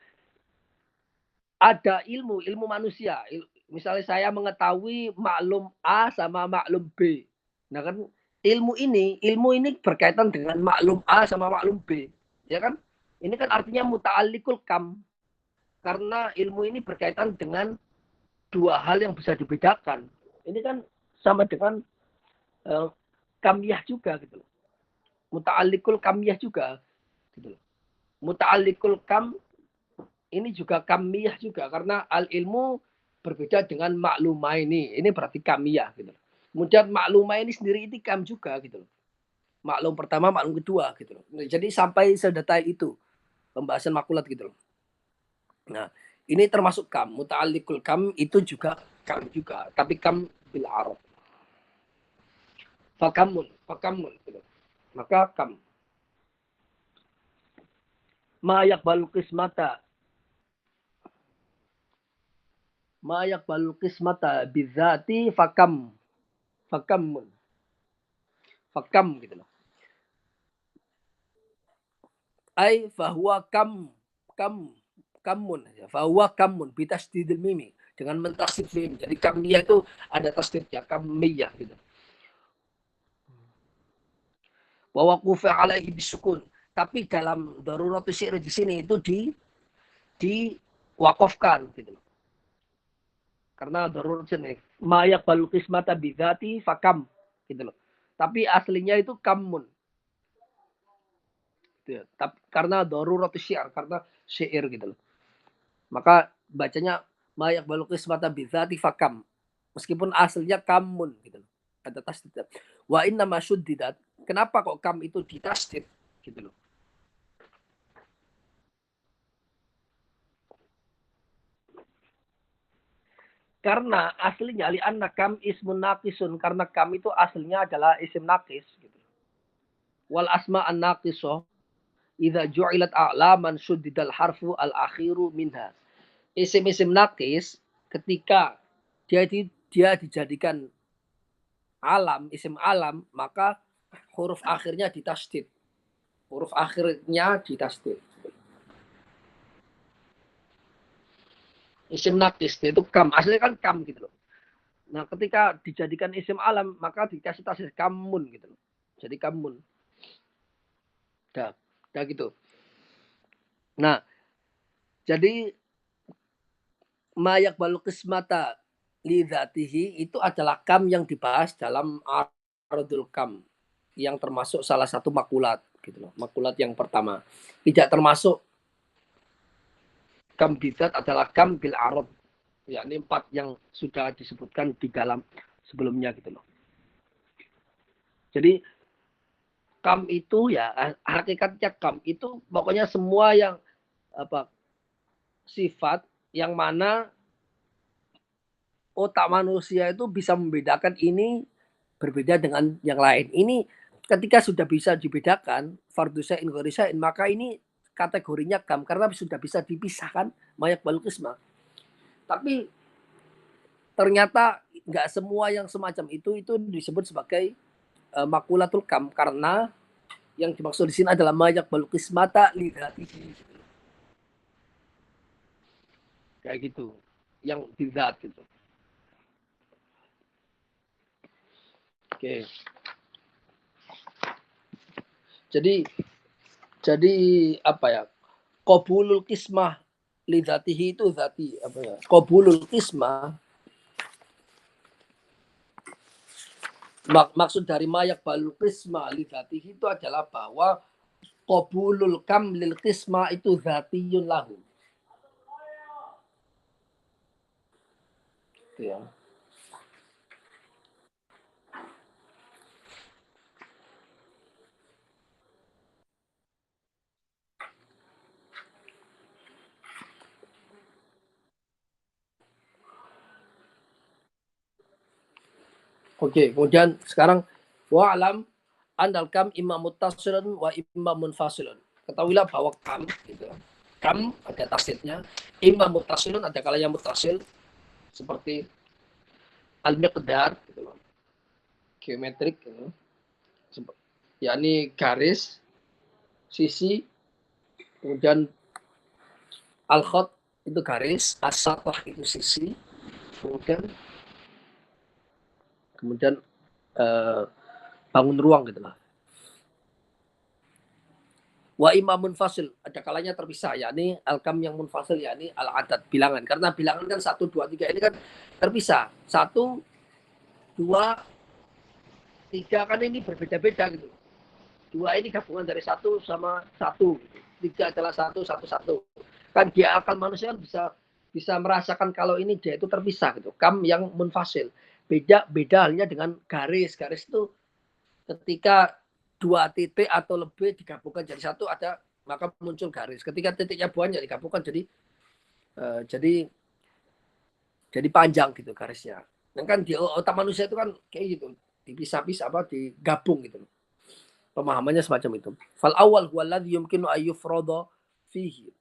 ada ilmu manusia. Misalnya saya mengetahui maklum A sama maklum B. Nah kan ilmu ini berkaitan dengan maklum A sama maklum B. Ya kan? Ini kan artinya muta'alliqul kam. Karena ilmu ini berkaitan dengan dua hal yang bisa dibedakan. Ini kan sama dengan kamiyah juga gitu loh. Muta'alliqul kamiyah juga gitu loh. Muta'alliqul kam ini juga kamiyah juga karena al ilmu berbeda dengan maklumah ini. Ini berarti kamiyah gitu. Kemudian maklumah ini sendiri itu kam juga gitu loh. Maklum pertama, maklum kedua gitu loh. Jadi sampai sedetail itu pembahasan makulat gitu loh. Nah, ini termasuk kam. Muta'alliqul kam itu juga kam juga, tapi kam bil arab. Fakamun gitu. Maka kam. Ma yaqbalu qismata bizati fakamun fakam gitu loh. Ai fahuwa kamun ya. Fahuwa kamun bitasdidil mimi dengan mentasdid mim. Jadi kamiyah itu ada tasdidnya kamiyah gitu. Wa waqufa alaihi bisukun. Tapi dalam daruratu syi'r di sini itu diwakafkan gitu loh. Karena darurat sini ma yaqbalu qismata bidzati fakam gitu loh. Tapi aslinya itu kamun. Gitu ya. Tapi karena darurat syi'r, karena syair gitu loh. Maka bacanya ma yaqbalu qismata bidzati fakam. Meskipun aslinya kamun gitu loh. Ada tasdid. Wa inna ma syuddidat. Kenapa kok kam itu ditasdid gitu loh. Karena aslinya li'anna kam ismun naqisun, karena kam itu aslinya adalah isim naqis gitu. Wal asma an naqisah idza ju'ilat a'laman suddidal harfu al akhiru minha. Isim-isim naqis ketika dia dijadikan alam, isim alam, maka huruf akhirnya ditasdid. Huruf akhirnya ditasdid. Isim naqis itu kam, aslinya kan kam gitu loh. Nah, ketika dijadikan isim alam, maka dikasih tasdid kamun gitu loh. Jadi kamun. Dah gitu. Nah, jadi mayak balu kismata lidzatihi itu adalah kam yang dibahas dalam aradul kam yang termasuk salah satu makulat gitu loh. Makulat yang pertama. Tidak termasuk kam bidat adalah kam bil arad. Yakni 4 yang sudah disebutkan di dalam sebelumnya gitu loh. Jadi kam itu ya hakikatnya kam itu pokoknya semua yang apa sifat yang mana otak manusia itu bisa membedakan ini berbeda dengan yang lain. Ini ketika sudah bisa dibedakan fardhu syai'in ghairi syai'in, maka ini kategorinya kam karena sudah bisa dipisahkan mayak balul qismah. Tapi ternyata nggak semua yang semacam itu disebut sebagai makulatul kam karena yang dimaksud di sini adalah mayak balul qismata lidzatihi. Kayak gitu. Yang bidzat gitu. Oke. Jadi apa ya? Qabulul qismah lidzatihi itu zati apa ya? Qabulul qismah maksud dari mayak balul qismah lidzatihi itu adalah bahwa qabulul kam lil qismah itu zatiyun lahu. Itu ya. Oke, kemudian sekarang wa'lam andal kam imam muttasilun wa imam munfasilun. Ketahuilah bahwa kam gitu. Kam ada tasdidnya, imam muttasilun ada kalanya muttasil seperti al-miqdar gitu loh. Geometrik gitu. Yakni garis, sisi, kemudian al-khot itu garis, as-sathah itu sisi, kemudian bangun ruang gitu lah. Wa imam munfasil, ada kalanya terpisah, yakni al-kam yang munfasil, yakni al-adad, bilangan. Karena bilangan kan 1, 2, 3 ini kan terpisah. 1, 2, 3 kan ini berbeda-beda gitu. 2 ini gabungan dari 1 sama 1. 3 adalah 1, 1, 1. Kan dia akal manusia kan bisa merasakan kalau ini dia itu terpisah gitu. Kam yang munfasil. Beda halnya dengan garis. Garis itu ketika 2 titik atau lebih digabungkan jadi 1 ada, maka muncul garis. Ketika titiknya banyak digabungkan jadi panjang gitu garisnya. Nah kan di otak manusia itu kan kayak gitu, dipisah-pisah digabung gitu. Pemahamannya semacam itu. Fal awal huwa alladhi yumkinu ayyufrada fihi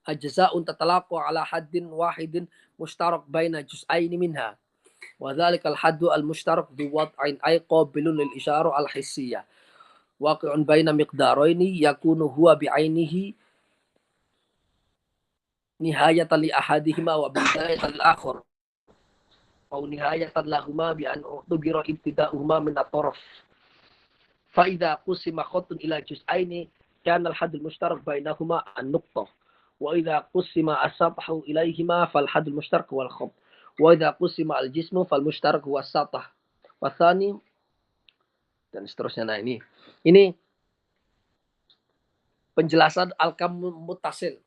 ajza'un tatalaqu ala haddin wahidin mushtarak baina juz'aini minha. وذلك الحد المشترك بوضع أي قابل للإشارة الحسية واقع بين مقدارين يكون هو بعينه نهاية لأحدهما وبداية للآخر أو نهاية لهما بأن اعتبر ابتداؤهما من الطرف فإذا قسم خط إلى جزئين كان الحد المشترك بينهما النقطة وإذا قسم السطح إليهما فالحد المشترك هو الخط وإذا قسم الجسم فالمشترك هو السطح والثاني dan seterusnya. Nah ini penjelasan al-kam muttasil.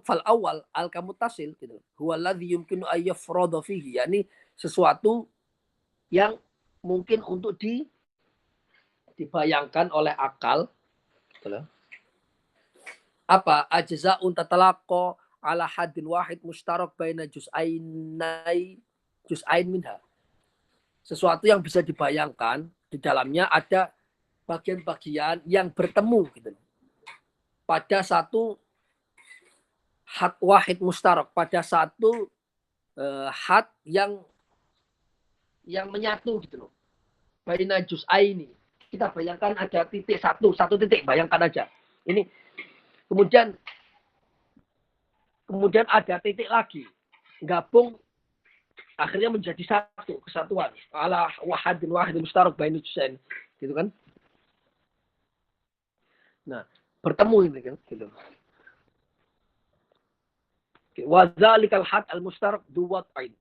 Fal awal al-kam muttasil gitu. Huwa alladhi yumkinu ay yafrada fihi, yakni sesuatu yang mungkin untuk dibayangkan oleh akal gitu. Apa? Ajza'un tatalaqqa ala haddin wahid mushtarak baina juz'ain minha. Sesuatu yang bisa dibayangkan di dalamnya ada bagian-bagian yang bertemu gitu. Pada satu had wahid mustarak, pada satu had yang menyatu gitu loh. Baina juz'aini. Kita bayangkan ada titik satu titik, bayangkan aja. Ini kemudian ada titik lagi, gabung akhirnya menjadi satu kesatuan. Ala wahadin mustarak baina juz'aini. Gitu kan? Nah, bertemu ini kan gitu. Wadzalikal had al-mustarak duwat'ain.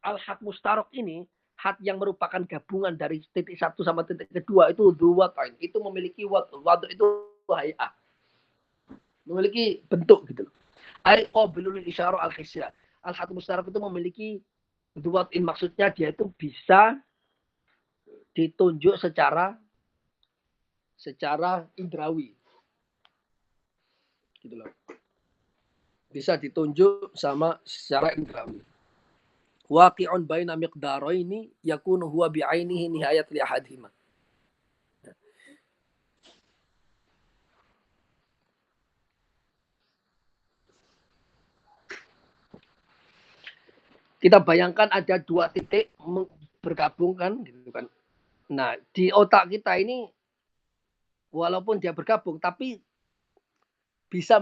Al-had mustarak ini, had yang merupakan gabungan dari titik 1 sama titik kedua itu duwat'ain. Itu memiliki wad itu hay'ah. Memiliki bentuk gitu. Ai qabilul isyarah al-hisya. Al-had mustarak itu memiliki duwat'in, maksudnya dia itu bisa ditunjuk secara indrawi. Gitu loh. Bisa ditunjuk secara indrawi. Waqi'un baina miqdaraini yakunu huwa bi'ainihi nihayat li ahadihima. Kita bayangkan ada 2 titik bergabung kan gitu kan. Nah, di otak kita ini walaupun dia bergabung tapi bisa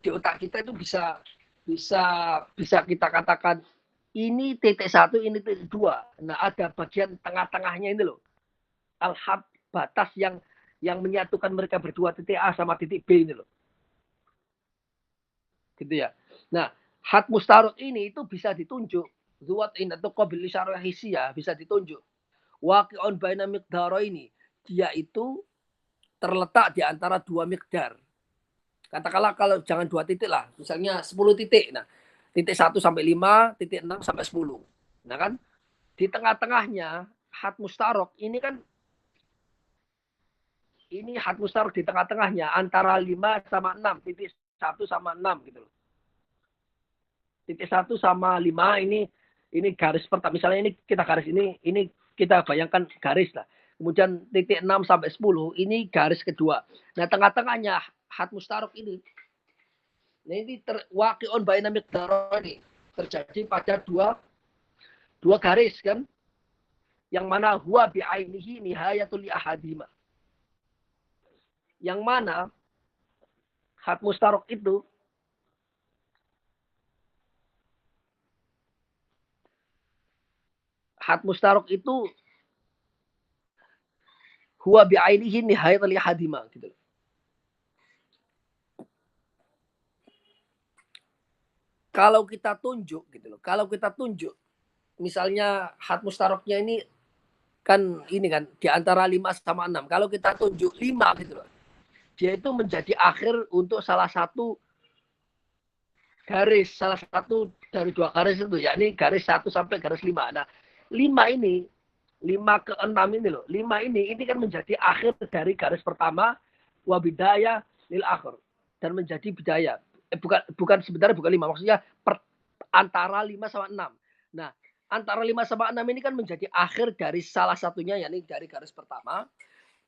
di otak kita itu bisa kita katakan ini titik 1, ini titik 2. Nah, ada bagian tengah-tengahnya ini loh. Al-had, batas yang menyatukan mereka berdua, titik A sama titik B ini loh. Gitu ya. Nah, had mustarak ini itu bisa ditunjuk. Zuwat'in atau qabil isyarah hisiyah bisa ditunjuk. Waqi'un baina miqdaraini. Dia itu terletak di antara 2 miqdar. Katakanlah kalau jangan 2 titik lah, misalnya 10 titik. Nah, titik 1 sampai 5, titik 6 sampai 10. Nah kan, di tengah-tengahnya had mustarak ini kan, ini had mustarak di tengah-tengahnya antara 5 sama 6, titik 1 sama 6 gitu loh. Titik 1 sama 5 ini garis pertama. Misalnya ini kita garis ini kita bayangkan garis lah. Kemudian titik 6 sampai 10 ini garis kedua. Nah, tengah-tengahnya had mustarak ini. Nah, ini waqi'un baina miqdaraini. terjadi pada dua garis kan, yang mana huwa bi'ainihi nihayatul li ahadima, yang mana had mustarok itu huwa bi'ainihi nihayatul li ahadima gitu. Kalau kita tunjuk gitu loh, misalnya had mustaroknya ini kan di antara 5 sama 6. Kalau kita tunjuk 5 gitu loh, dia itu menjadi akhir untuk salah satu dari dua garis itu, yakni garis 1 sampai garis 5. Nah, 5 ini, 5 ke 6 ini loh, 5 ini kan menjadi akhir dari garis pertama, wabidaya lil akhir, dan menjadi bidaya. Bukan sebenarnya bukan 5, maksudnya antara 5 sama 6. Nah, antara 5 sama 6 ini kan menjadi akhir dari salah satunya, yakni dari garis pertama,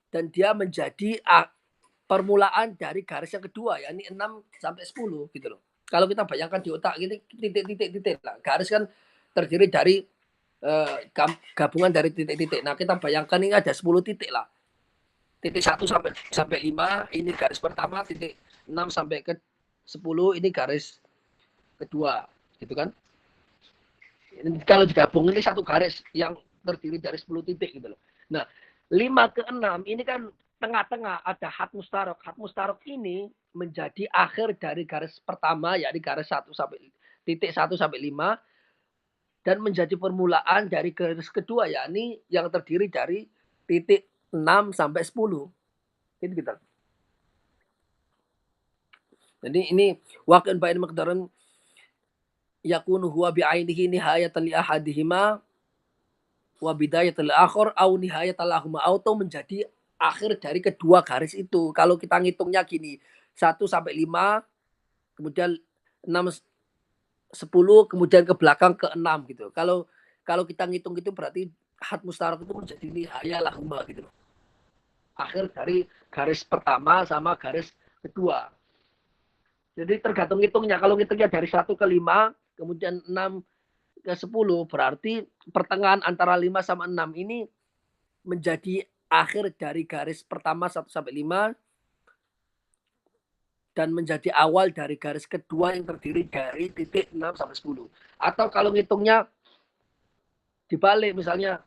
dan dia menjadi permulaan dari garis yang kedua, yakni 6 sampai 10 gitu loh. Kalau kita bayangkan di otak ini titik-titik lah. Garis kan terdiri dari gabungan dari titik-titik. Nah, kita bayangkan ini ada 10 titik lah. Titik 1 sampai 5 ini garis pertama, titik 6 sampai ke 10 ini garis kedua, gitu kan? Kalau digabung ini satu garis yang terdiri dari 10 titik gitu loh. Nah, 5 ke 6 ini kan tengah-tengah ada had mustarok. Had mustarok ini menjadi akhir dari garis pertama, yakni garis 1 sampai titik 1 sampai 5, dan menjadi permulaan dari garis kedua, yakni yang terdiri dari titik 6 sampai 10. Itu kita. Jadi ini waqin bain miqdaran yakunu huwa bi'ainihi nihayatan li ahadihima wa bidayatul akhir au nihayatul lahuma, auto menjadi akhir dari kedua garis itu. Kalau kita ngitungnya gini, 1 sampai 5, kemudian 6 10, kemudian ke belakang ke 6 gitu. Kalau kita ngitung itu berarti had mustarok itu menjadi nihaya lahuma gitu. Akhir dari garis pertama sama garis kedua. Jadi tergantung ngitungnya. Kalau ngitungnya dari 1 ke 5, kemudian 6 ke 10, berarti pertengahan antara 5 sama 6 ini menjadi akhir dari garis pertama 1 sampai 5 dan menjadi awal dari garis kedua yang terdiri dari titik 6 sampai 10. Atau kalau ngitungnya dibalik, misalnya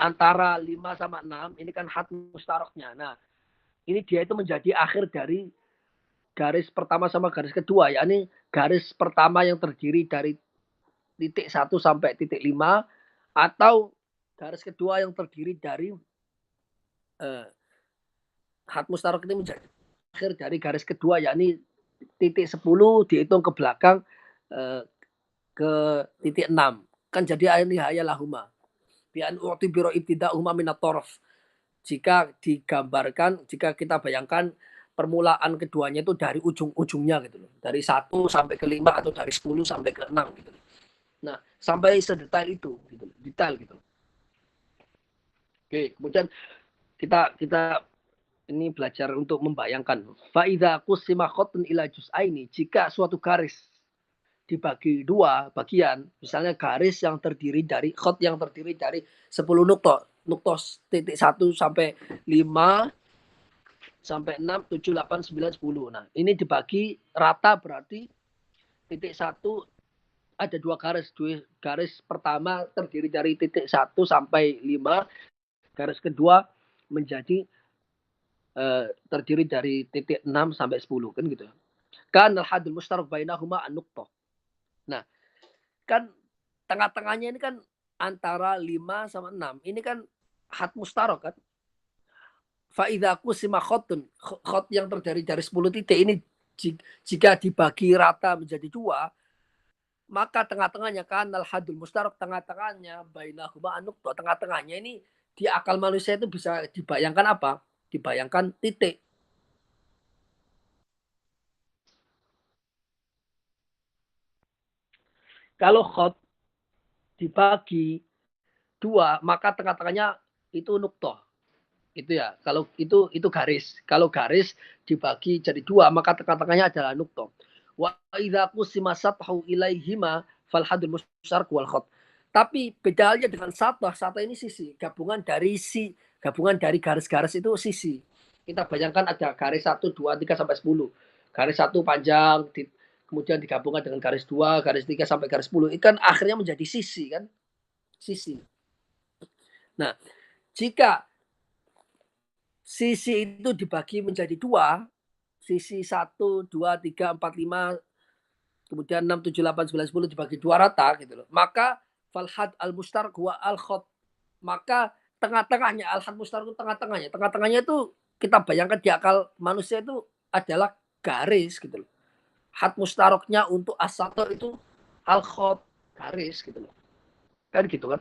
antara 5 sama 6 ini kan had mustaroknya. Nah, ini dia itu menjadi akhir dari garis pertama sama garis kedua, yakni garis pertama yang terdiri dari titik 1 sampai titik 5, atau garis kedua yang terdiri dari had mustarok ini menjadi akhir dari garis kedua, yakni titik 10 dihitung ke belakang ke titik 6. Kan jadi ain nihaya lahuma. Bi an u'tibiro ibtida'uhuma minat torof. Jika kita bayangkan permulaan keduanya itu dari ujung-ujungnya gitu loh. Dari 1 sampai ke 5 atau dari 10 sampai ke 6 gitu. Nah, sampai sedetail itu gitu, detail gitu. Oke, kemudian kita ini belajar untuk membayangkan. Fa idza qusima khatun ila juz'aini, jika suatu garis dibagi dua bagian, misalnya garis yang terdiri dari khat yang terdiri dari 10 nuktos titik 1 sampai 5 sampai 6, 7, 8, 9, 10. Nah, ini dibagi rata berarti titik 1 ada dua garis. Garis pertama terdiri dari titik 1 sampai 5. Garis kedua menjadi terdiri dari titik 6 sampai 10 kan gitu. Kan al-hadul mustarak bainahuma an-nuqtah. Nah, kan tengah-tengahnya ini kan antara 5 sama 6. Ini kan had mustarak kan. Fa'idha qusima khotun, khot yang terdiri dari 10 titik ini jika dibagi rata menjadi dua, maka tengah-tengahnya kan al-hadul mustarak, tengah-tengahnya bainahuma an-nuqtah, tengah-tengahnya ini di akal manusia itu bisa dibayangkan apa? Dibayangkan titik. Kalau khot dibagi dua, maka tengah-tengahnya itu nuktoh. Itu ya, kalau itu garis. Kalau garis dibagi jadi dua, maka tengah-tengahnya adalah nuktoh. Wa idza qusima sathu ilaihima fal hadul musytarak wal khat. Tapi beda halnya dengan satah. Satah ini sisi, gabungan dari garis-garis itu sisi. Kita bayangkan ada garis 1, 2, 3 sampai 10. Garis 1 panjang, kemudian digabungkan dengan garis 2, garis 3 sampai garis 10. Itu kan akhirnya menjadi sisi kan? Sisi. Nah, jika sisi itu dibagi menjadi 2, sisi 1, 2, 3, 4, 5, kemudian 6, 7, 8, 9, 10 dibagi 2 rata gitu loh. Maka falhad al-mustarak wa al-khot. Maka tengah-tengahnya, al-had mustarak itu tengah-tengahnya. Tengah-tengahnya itu kita bayangkan di akal manusia itu adalah garis gitu loh. Had mustaraknya untuk as-sator itu al-khot, garis gitu loh. Kan gitu kan.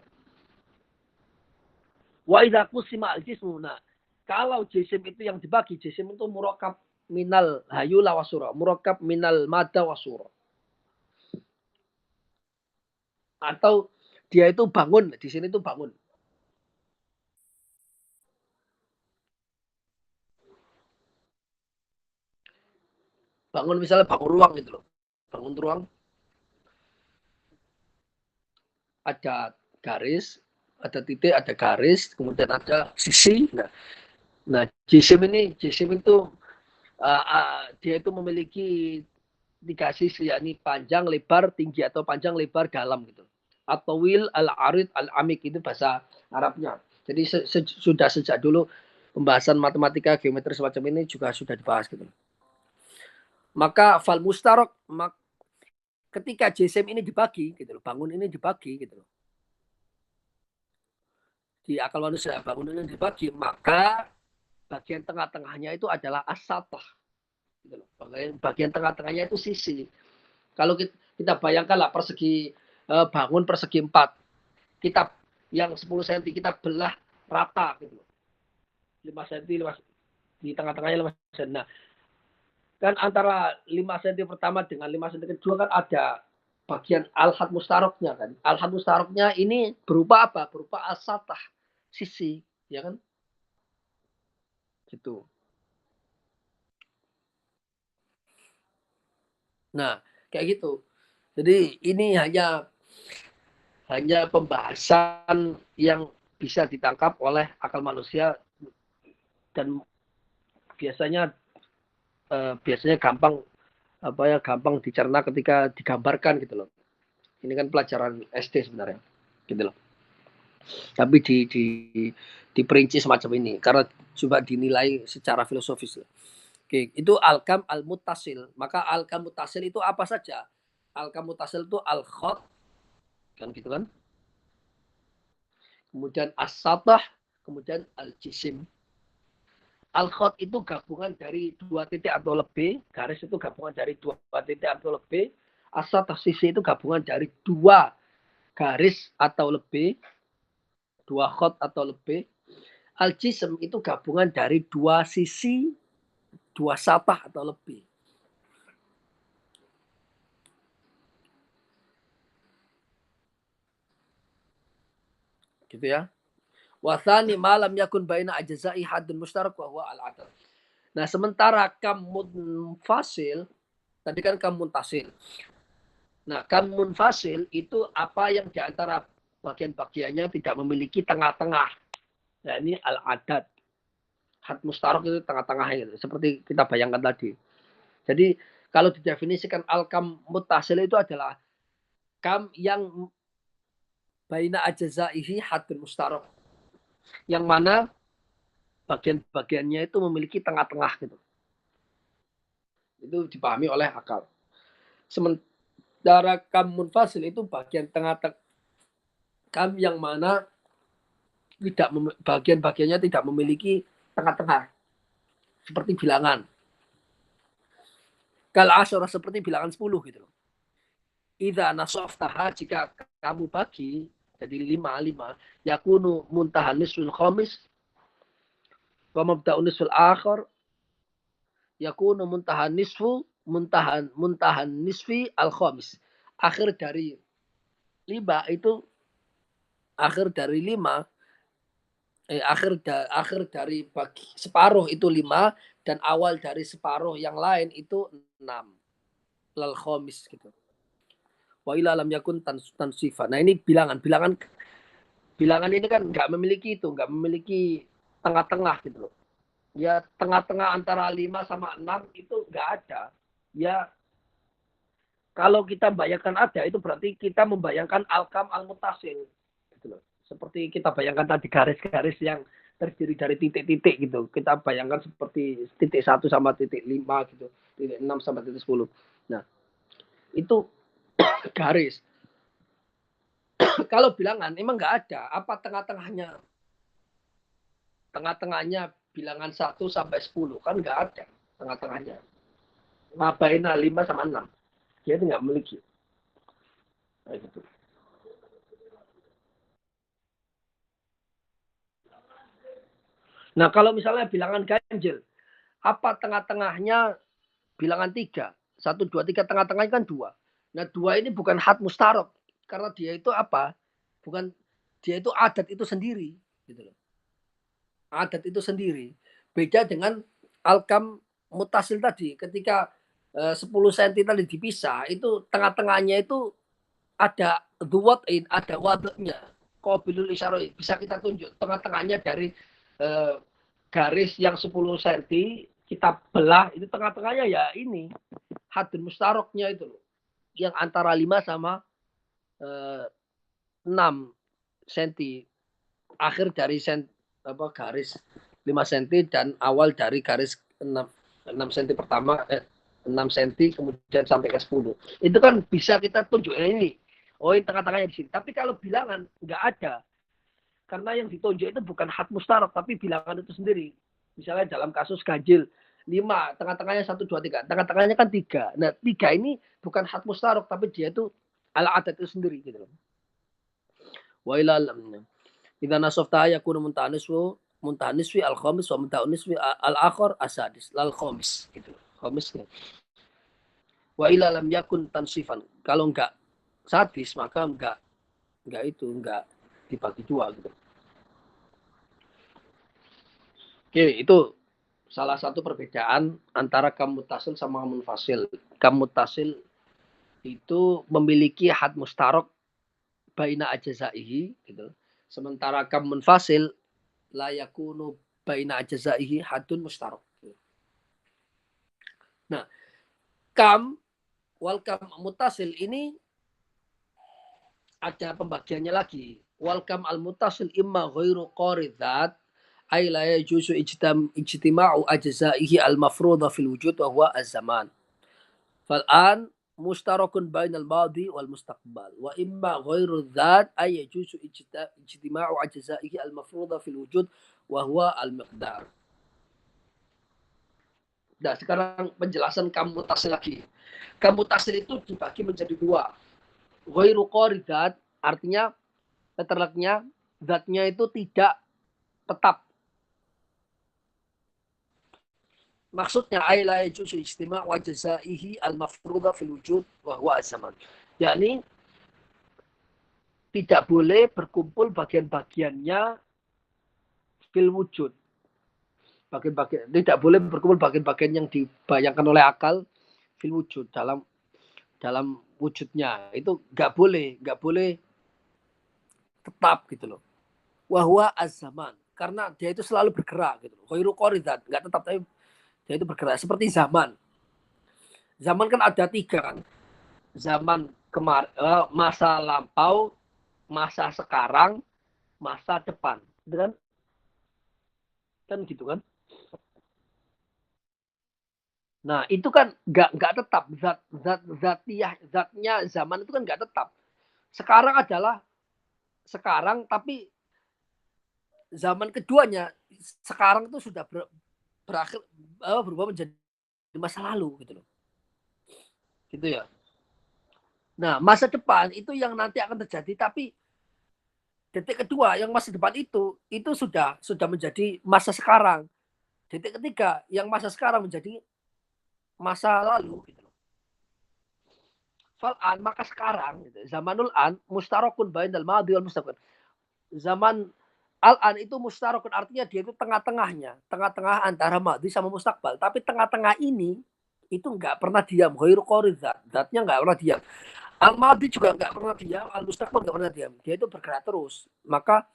Wa idza qusima al-jismu. Nah, kalau jisim itu yang dibagi, jisim itu murakkab minal hayula wasura, murakkab minal mada wasura. Atau dia itu bangun, di sini itu bangun. Bangun misalnya bangun ruang gitu loh. Bangun ruang ada garis, ada titik, ada garis, kemudian ada sisi. Nah jisim itu dia itu memiliki 3 sisi, yakni panjang, lebar, tinggi atau panjang, lebar, dalam gitu. Atau wil al-arid al-amik itu bahasa Arabnya. Jadi sudah sejak dulu pembahasan matematika geometri semacam ini juga sudah dibahas gitu. Maka fal mustarok ketika JSM ini dibagi gitu loh, bangun ini dibagi gitu loh. Di akal manusia bangun ini dibagi, maka bagian tengah-tengahnya itu adalah asatah. Gitu loh. Bagian tengah-tengahnya itu sisi. Kalau kita bayangkanlah persegi bangun persegi 4. Kita yang 10 cm kita belah rata gitu loh. 5 cm di tengah-tengahnya 5 cm. Nah, kan antara 5 cm pertama dengan 5 cm kedua kan ada bagian al-had mustaroknya kan. Al-had mustaroknya ini berupa apa? Berupa asatah, sisi, ya kan? Gitu. Nah, kayak gitu. Jadi ini hanya pembahasan yang bisa ditangkap oleh akal manusia dan biasanya biasanya gampang dicerna ketika digambarkan gitu loh. Ini kan pelajaran SD sebenarnya, gitu loh. Tapi diperinci semacam ini karena coba dinilai secara filosofis. Oke, itu alkam al mutasil. Maka alkam mutasil itu apa saja? Alkam mutasil itu al khot kan gitu kan. Kemudian as-satah, kemudian al-jisim. Al-khot itu gabungan dari 2 titik atau lebih, garis itu gabungan dari 2 titik atau lebih, as-satah sisi itu gabungan dari 2 garis atau lebih, 2 khot atau lebih. Al-jism itu gabungan dari 2 sisi, 2 satah atau lebih. Gitu ya. Wasani malam yakun baina ajza'i haddun mustarak wa huwa al-adad. Nah, sementara kam munfasil, tadi kan kam muntasil. Nah, kam munfasil itu apa yang diantara bagian-bagiannya tidak memiliki tengah-tengah. Nah, ini al-adad. Had mustarok itu tengah-tengah gitu. Seperti kita bayangkan tadi. Jadi kalau didefinisikan al-kam mutasil itu adalah kam yang baina ajzaihi hadun mustarok. Yang mana bagian-bagiannya itu memiliki tengah-tengah gitu. Itu dipahami oleh akal. Sementara kam munfasil itu bagian tengah-tengah, kam yang mana tidak bagian-bagiannya tidak memiliki tengah-tengah seperti bilangan. Kalau asyara seperti bilangan 10 gitu loh. Idza nasaftaha jika kamu bagi jadi 5 yakunu muntahan nisful khamis wa mabda'un nisful akhir yakunu muntahan nisfi al khamis. Akhir dari 5 itu akhir dari 5 akhir dari separuh itu 5 dan awal dari separuh yang lain itu 6. lal khamis gitu. Wa ila lam yakun tansifa. Nah ini bilangan ini kan nggak memiliki itu, nggak memiliki tengah-tengah gitu loh. Ya tengah-tengah antara 5 sama 6 itu nggak ada. Ya kalau kita bayangkan ada itu berarti kita membayangkan alkam al-mutasil gitu loh. Seperti kita bayangkan tadi garis-garis yang terdiri dari titik-titik gitu. Kita bayangkan seperti titik 1 sama titik 5 gitu, titik 6 sama titik 10. Nah, itu garis. Kalau bilangan emang nggak ada. Apa tengah-tengahnya? Tengah-tengahnya bilangan 1 sampai 10 kan nggak ada tengah-tengahnya. Ngapain 5 sama 6? Dia itu nggak memiliki. Nah, gitu. Nah, kalau misalnya bilangan ganjil, apa tengah-tengahnya bilangan 3? 1, 2, 3 tengah-tengahnya kan 2. Nah, 2 ini bukan had mustarok. Karena dia itu apa? Bukan dia itu adat itu sendiri. Gitu loh. Adat itu sendiri. Beda dengan alkam mutasil tadi. Ketika 10 cm tadi dipisah, itu tengah-tengahnya itu ada duwatin, ada wadahnya. Qabilul isyarah bisa kita tunjuk tengah-tengahnya dari eh, garis yang 10 cm kita belah itu tengah-tengahnya ya ini hadun mustaroknya itu loh. Yang antara 5 sama 6 cm akhir dari garis 5 cm dan awal dari garis 6 cm pertama 6 cm kemudian sampai ke 10. Itu kan bisa kita tunjuk ini. Oh, ini tengah-tengahnya di sini. Tapi kalau bilangan nggak ada. Karena yang ditunjuk itu bukan had mustarok tapi bilangan itu sendiri. Misalnya dalam kasus ganjil 5, tengah-tengahnya 1, 2, 3. Tengah-tengahnya kan 3. Nah, 3 ini bukan had mustarok tapi dia itu ala adat itu sendiri gitu. Wa ilal idza nasafta yakunu muntaniswi al khamis wa muntaniswi al akhar asadis lal khamis gitu. Khamis ya. Wa ila lam yakun tansifan. Kalau enggak sadis maka enggak dibagi dua gitu. Oke, itu salah satu perbedaan antara kamutasil sama munfasil. Kamutasil itu memiliki had mustarok baina ajzaihi gitu. Sementara kam munfasil la yakunu baina ajzaihi hadun mustarok. Nah, kam wal kam mutasil ini ada pembagiannya lagi. Wal kam al mutasil imma ghairu qaridat ay la yajuzu ijtima'u ajzaihi al mafruḍa fil wujud wa huwa az-zaman. Fal'an mustarakun bainal madi wal mustaqbal wa imma ghairu dzat ay yajuzu ijtima'u ajzaihi al mafruḍa fil wujud wa huwa al miqdar. Nah, sekarang penjelasan kamutasil lagi. Kamutasil itu dibagi menjadi dua. Ghairu qaridat artinya terleknya zatnya itu tidak tetap. Maksudnya la yajuzu ijtima' wa jazaihi al-mafruḍa fil wujud wa huwa az-zaman. Yakni tidak boleh berkumpul bagian-bagiannya fil wujud. Bagian-bagian tidak boleh berkumpul bagian-bagian yang dibayangkan oleh akal fil wujud dalam wujudnya. Itu nggak boleh tetap gitu loh. Wahwa az-zaman karena dia itu selalu bergerak gitu loh. Khairu qaridat nggak tetap tapi dia itu bergerak seperti zaman. Zaman kan ada 3 kan. Zaman masa lampau, masa sekarang, masa depan. Kan? Kan gitu kan? Nah, itu kan nggak tetap zatnya zaman itu kan nggak tetap. Sekarang adalah sekarang tapi zaman keduanya sekarang itu sudah berakhir berubah menjadi masa lalu gitu loh. Gitu ya. Nah, masa depan itu yang nanti akan terjadi tapi detik kedua yang masa depan itu sudah menjadi masa sekarang. Detik ketiga yang masa sekarang menjadi masa lalu gitu. Fal'an maka sekarang gitu. Zamanul an mustarokun bainal madhi wal mustaqbal. Zaman al-an itu mustarokun artinya dia itu tengah-tengahnya, tengah-tengah antara madhi sama mustakbal. Tapi tengah-tengah ini itu nggak pernah diam. Ghairu qarid zatnya nggak pernah diam. Al-madi juga nggak pernah diam, al-mustaqbal nggak pernah diam. Dia itu bergerak terus. Maka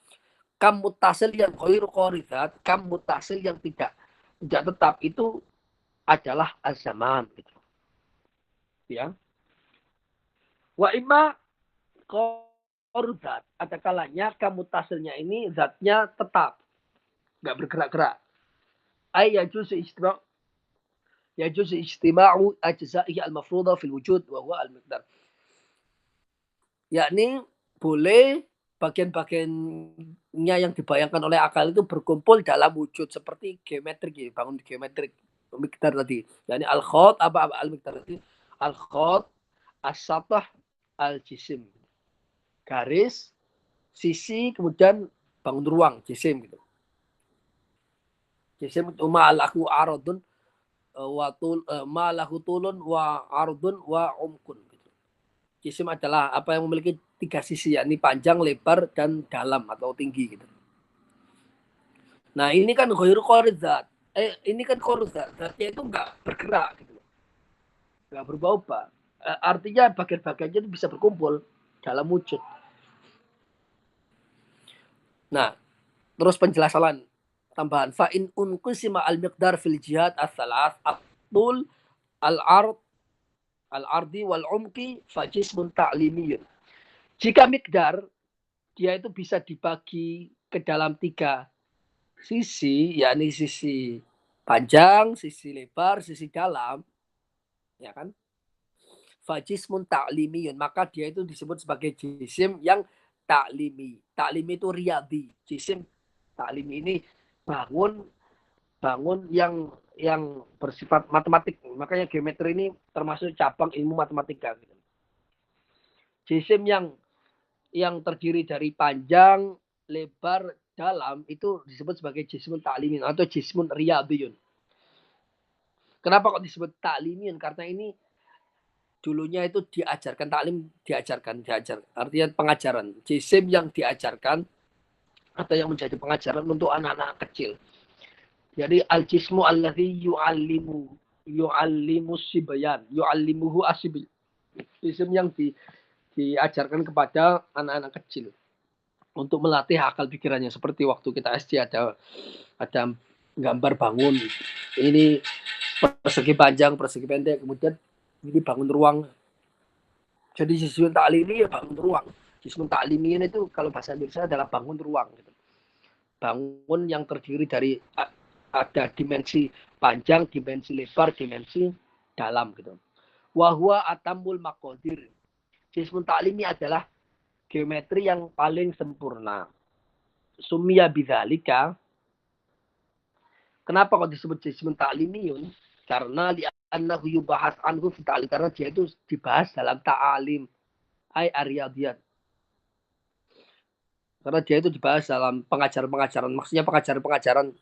kam mutasil yang ghairu qaridat, kam mutasil yang tidak tetap itu adalah az-zaman gitu. Ya. Wa imma qaridat. Ada kalanya kam mutasilnya ini zatnya tetap, nggak bergerak-gerak. Ay yajuz istima'u ajza'ihi al-mafruḍah fil wujud wa huwa al-miqdar. Yakni boleh bagian-bagiannya yang dibayangkan oleh akal itu berkumpul dalam wujud seperti geometrik, bangun geometrik, miqdar tadi. Yani al-khot apa al-miqdar tadi? Al-khot, as-satah, al-jisim. Garis, sisi, kemudian bangun ruang, jisim gitu. Jisim itu ma'alahu aradun wa ma'alahu tulun wa ardun wa umkun. Jisim adalah apa yang memiliki tiga sisi, yakni panjang, lebar, dan dalam atau tinggi gitu. Nah ini kan ghairu qarizat. Ini kan qarizat. Zatnya itu nggak bergerak gitu. Nggak berubah-ubah. Artinya bagian-bagiannya itu bisa berkumpul dalam wujud. Nah, terus penjelasan tambahan. Fa'in unqusima al-miqdar fil jihad as-salas at-tul al-ard al-ardi wal-umqi fajismun ta'limiyun. Jika miqdar dia itu bisa dibagi ke dalam tiga sisi, yakni sisi panjang, sisi lebar, sisi dalam, ya kan? Fajismun ta'limiyun, maka dia itu disebut sebagai jisim yang taklimi. Taklimi itu riyadi. Jisim taklimi ini bangun bangun yang bersifat matematik. Makanya geometri ini termasuk cabang ilmu matematika. Jisim yang terdiri dari panjang, lebar, dalam itu disebut sebagai jismun ta'limin atau jismun riyadiyun. Kenapa kok disebut ta'limin? Karena ini dulunya itu diajarkan, taklim diajar. Artinya pengajaran. Jisim yang diajarkan atau yang menjadi pengajaran untuk anak-anak kecil. Jadi al-jismu alladhi yu'allimu sibayan, yu'allimuhu asibi. Jisim yang diajarkan kepada anak-anak kecil untuk melatih akal pikirannya, seperti waktu kita SD ada gambar bangun, ini persegi panjang, persegi pendek, kemudian ini bangun ruang. Jadi jismun ta'limi ya bangun ruang. Jismun ta'limi itu kalau bahasa Indonesia adalah bangun ruang gitu. Bangun yang terdiri dari ada dimensi panjang, dimensi lebar, dimensi dalam gitu. Wahwa atamul maqadir. Jismun ta'limi adalah geometri yang paling sempurna. Sumia bidzalika. Kenapa kok disebut jismun ta'limiyun? Karena li'annahu yubahas anhu fi ta'lim, karena dia itu dibahas dalam ta'alim ay ariyadiyat. Karena dia itu dibahas dalam pengajaran-pengajaran, maksudnya pengajaran-pengajaran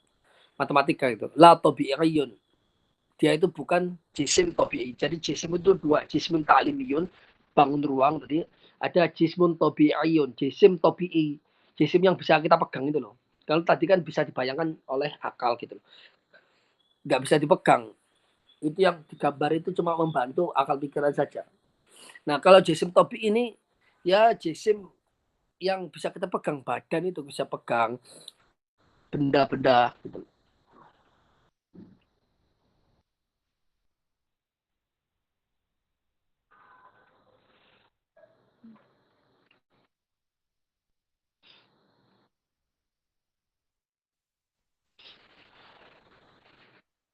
matematika itu. La tabi'iyun. Dia itu bukan jisim tabi'i. Jadi jisim itu dua, jismun ta'limiyun, bangun ruang tadi, ada jismun tabi'iyun, jisim tabi'i, jisim yang bisa kita pegang itu loh. Kalau tadi kan bisa dibayangkan oleh akal gitu loh. Nggak bisa dipegang. Itu yang digambar itu cuma membantu akal pikiran saja. Nah, kalau jisim topi ini ya jisim yang bisa kita pegang, badan itu bisa pegang benda-benda gitu.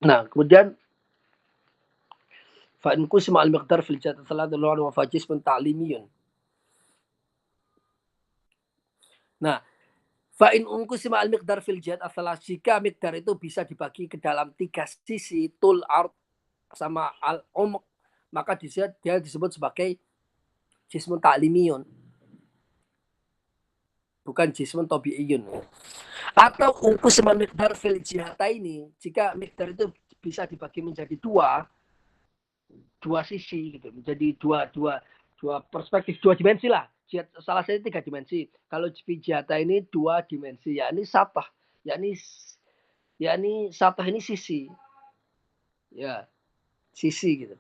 Nah, kemudian fa'in kusma al-miqdar fil jata salat wa fajis ta'limiyun. Nah, fa'in unqusima al-miqdar fil jihad asalah, jika miqdar itu bisa dibagi ke dalam tiga sisi, tul ard sama al-umq, maka dia disebut sebagai jismun ta'limiyun, bukan jismun tabi'iyun. Atau unqusima miqdar fil jihata ini, jika miqdar itu bisa dibagi menjadi dua sisi gitu, menjadi dua perspektif, dua dimensi lah. Salah satu tiga dimensi. Kalau jihata ini dua dimensi, yakni satah, yakni satah ini sisi. Ya. sisi gitu.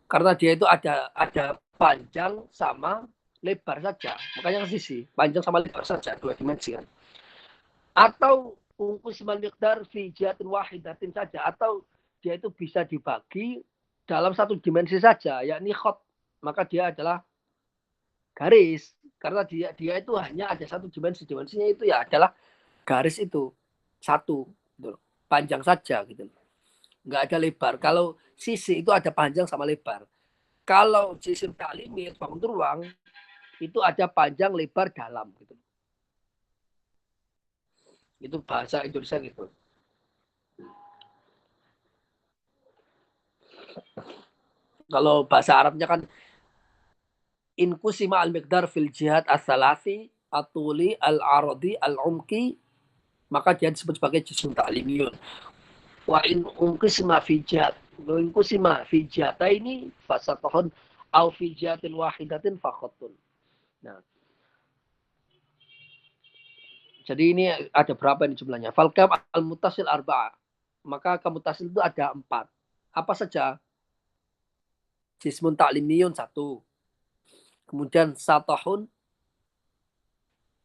Karena dia itu ada panjang sama lebar saja, makanya sisi, panjang sama lebar saja, dua dimensi kan. Atau ungkusimal miqdar fi jihatin wahidatin saja, atau dia itu bisa dibagi dalam satu dimensi saja, yakni khot, maka dia adalah garis, karena dia itu hanya ada satu dimensi, dimensinya itu ya adalah garis itu satu gitu, panjang saja gitu, nggak ada lebar. Kalau sisi itu ada panjang sama lebar. Kalau jisim taklimi bangun ruang itu ada panjang, lebar, dalam gitu. Itu bahasa Indonesia gitu. Kalau bahasa Arabnya kan inkusima al-miqdar fil jihad as-salasi atuli al-aradi al-umki, maka dia disebut sebagai jisim taklimiyun. Wa in unqisma fi jihad, unqisma fi jihataini fasatahun au fi jihatin wahidatin fakhatun. Nah, jadi ini ada berapa ini jumlahnya? Falkam al-mutasil arba'ah. Maka kamutasil itu ada 4. Apa saja? Jismun taklimiyun 1. Kemudian satahun,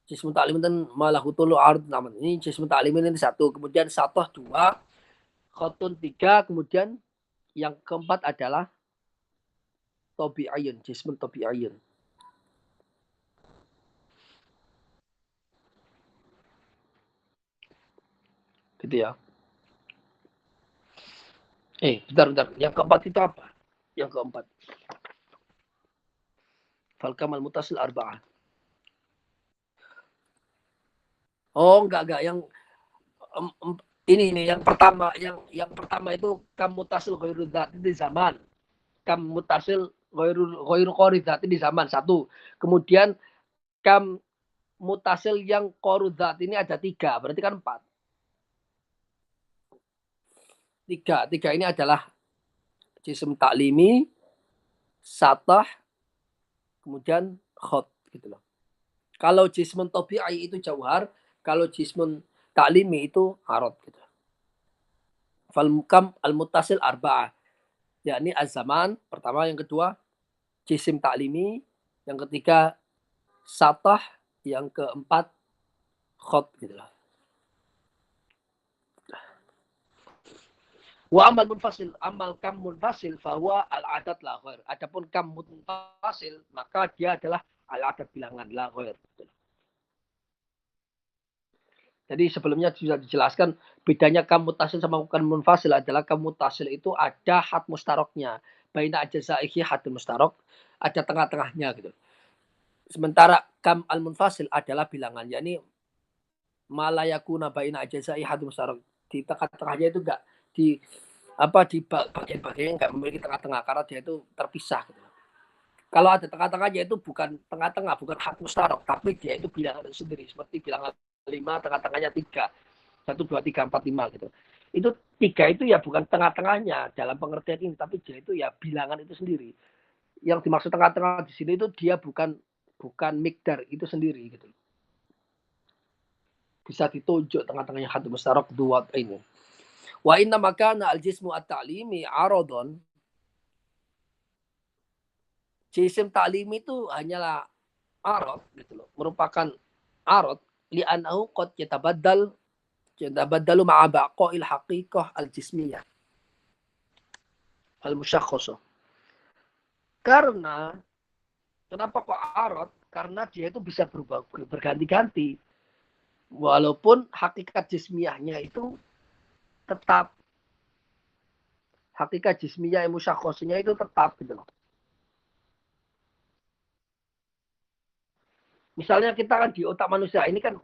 jismun taklimin dan malahutulu ard naman. Ini jismun taklimin ini 1. Kemudian satah 2. Khotun 3. Kemudian yang keempat adalah tabi'iyun, jismun tabi'iyun. Gitu ya. Bentar. Yang keempat itu apa? Yang keempat. Falkamal mutasil arba'ah. Oh, enggak. Ini yang pertama, yang pertama itu kamutasil ghairu dzati di zaman. Kamutasil ghairu qori dzati di zaman 1. Kemudian kam mutasil yang qaru dzat ini ada 3, berarti kan 4. 3 ini adalah jisim taklimi, satah, kemudian khot gitu loh. Kalau jismun tabi'i itu jauhar, kalau jismun taklimi itu arad gitu. Fal mukam al mutasil arba'ah, yakni az-zaman pertama, yang kedua jisim taklimi, yang ketiga satah, yang keempat khot gitu loh. Wa amal munfasil, amal kam munfasil bahwa al adat la ghair. Adapun kam munfasil maka dia adalah al adat bilangan la ghair. Jadi sebelumnya sudah dijelaskan bedanya kam mutasil sama kam munfasil adalah kam mutasil itu ada had mustaroknya. Baina ajzaihi had mustarok, ada tengah-tengahnya gitu. Sementara kam al munfasil adalah bilangan, yakni malayakuna baina ajzaihi had mustarok. Di tengah-tengahnya itu enggak di di bagian-bagian nggak memiliki tengah-tengah karena dia itu terpisah gitu. Kalau ada tengah-tengahnya itu bukan tengah-tengah, bukan hak mustarok, tapi dia itu bilangan sendiri, seperti bilangan 5, tengah-tengahnya 3, 1, 2, 3, 4, 5 gitu. Itu 3 itu ya bukan tengah-tengahnya dalam pengertian ini, tapi dia itu ya bilangan itu sendiri. Yang dimaksud tengah-tengah di sini itu dia bukan mikdar itu sendiri gitu. Bisa ditunjuk tengah-tengahnya hak mustarok dua ini. Wa inna makana al-jismu at-ta'limi aradon. Jisim ta'limi itu hanyalah arad gitu loh, merupakan arad li'annahu qad yatabaddalu ma'a baqa'il haqiqah al-jismiyah al-musyakhkhasah. Karena kenapa kok arad? Karena dia itu bisa berubah, berganti-ganti. Walaupun hakikat jismiyahnya itu tetap, hakikat jismiyah musyakhkhasahnya itu tetap gitu loh. Misalnya kita kan di otak manusia ini kan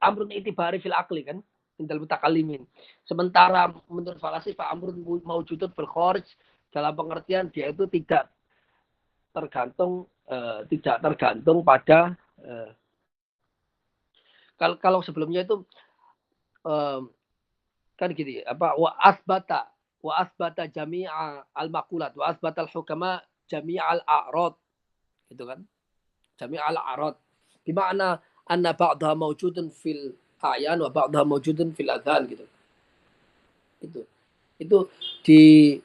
amrun itibari fil akli kan, indal mutakalimin. Sementara menurut falasifah amrun maujudun fil kharij, dalam pengertian dia itu tidak tergantung pada kalau sebelumnya itu kan gitu ya, wa asbata jami'a al maqulat wa asbata al hukama jami'a al a'rad gitu kan, jami'a al a'rad di mana anna ba'daha mawjudun fil ayan wa ba'daha mawjudun fil adhan gitu. Itu di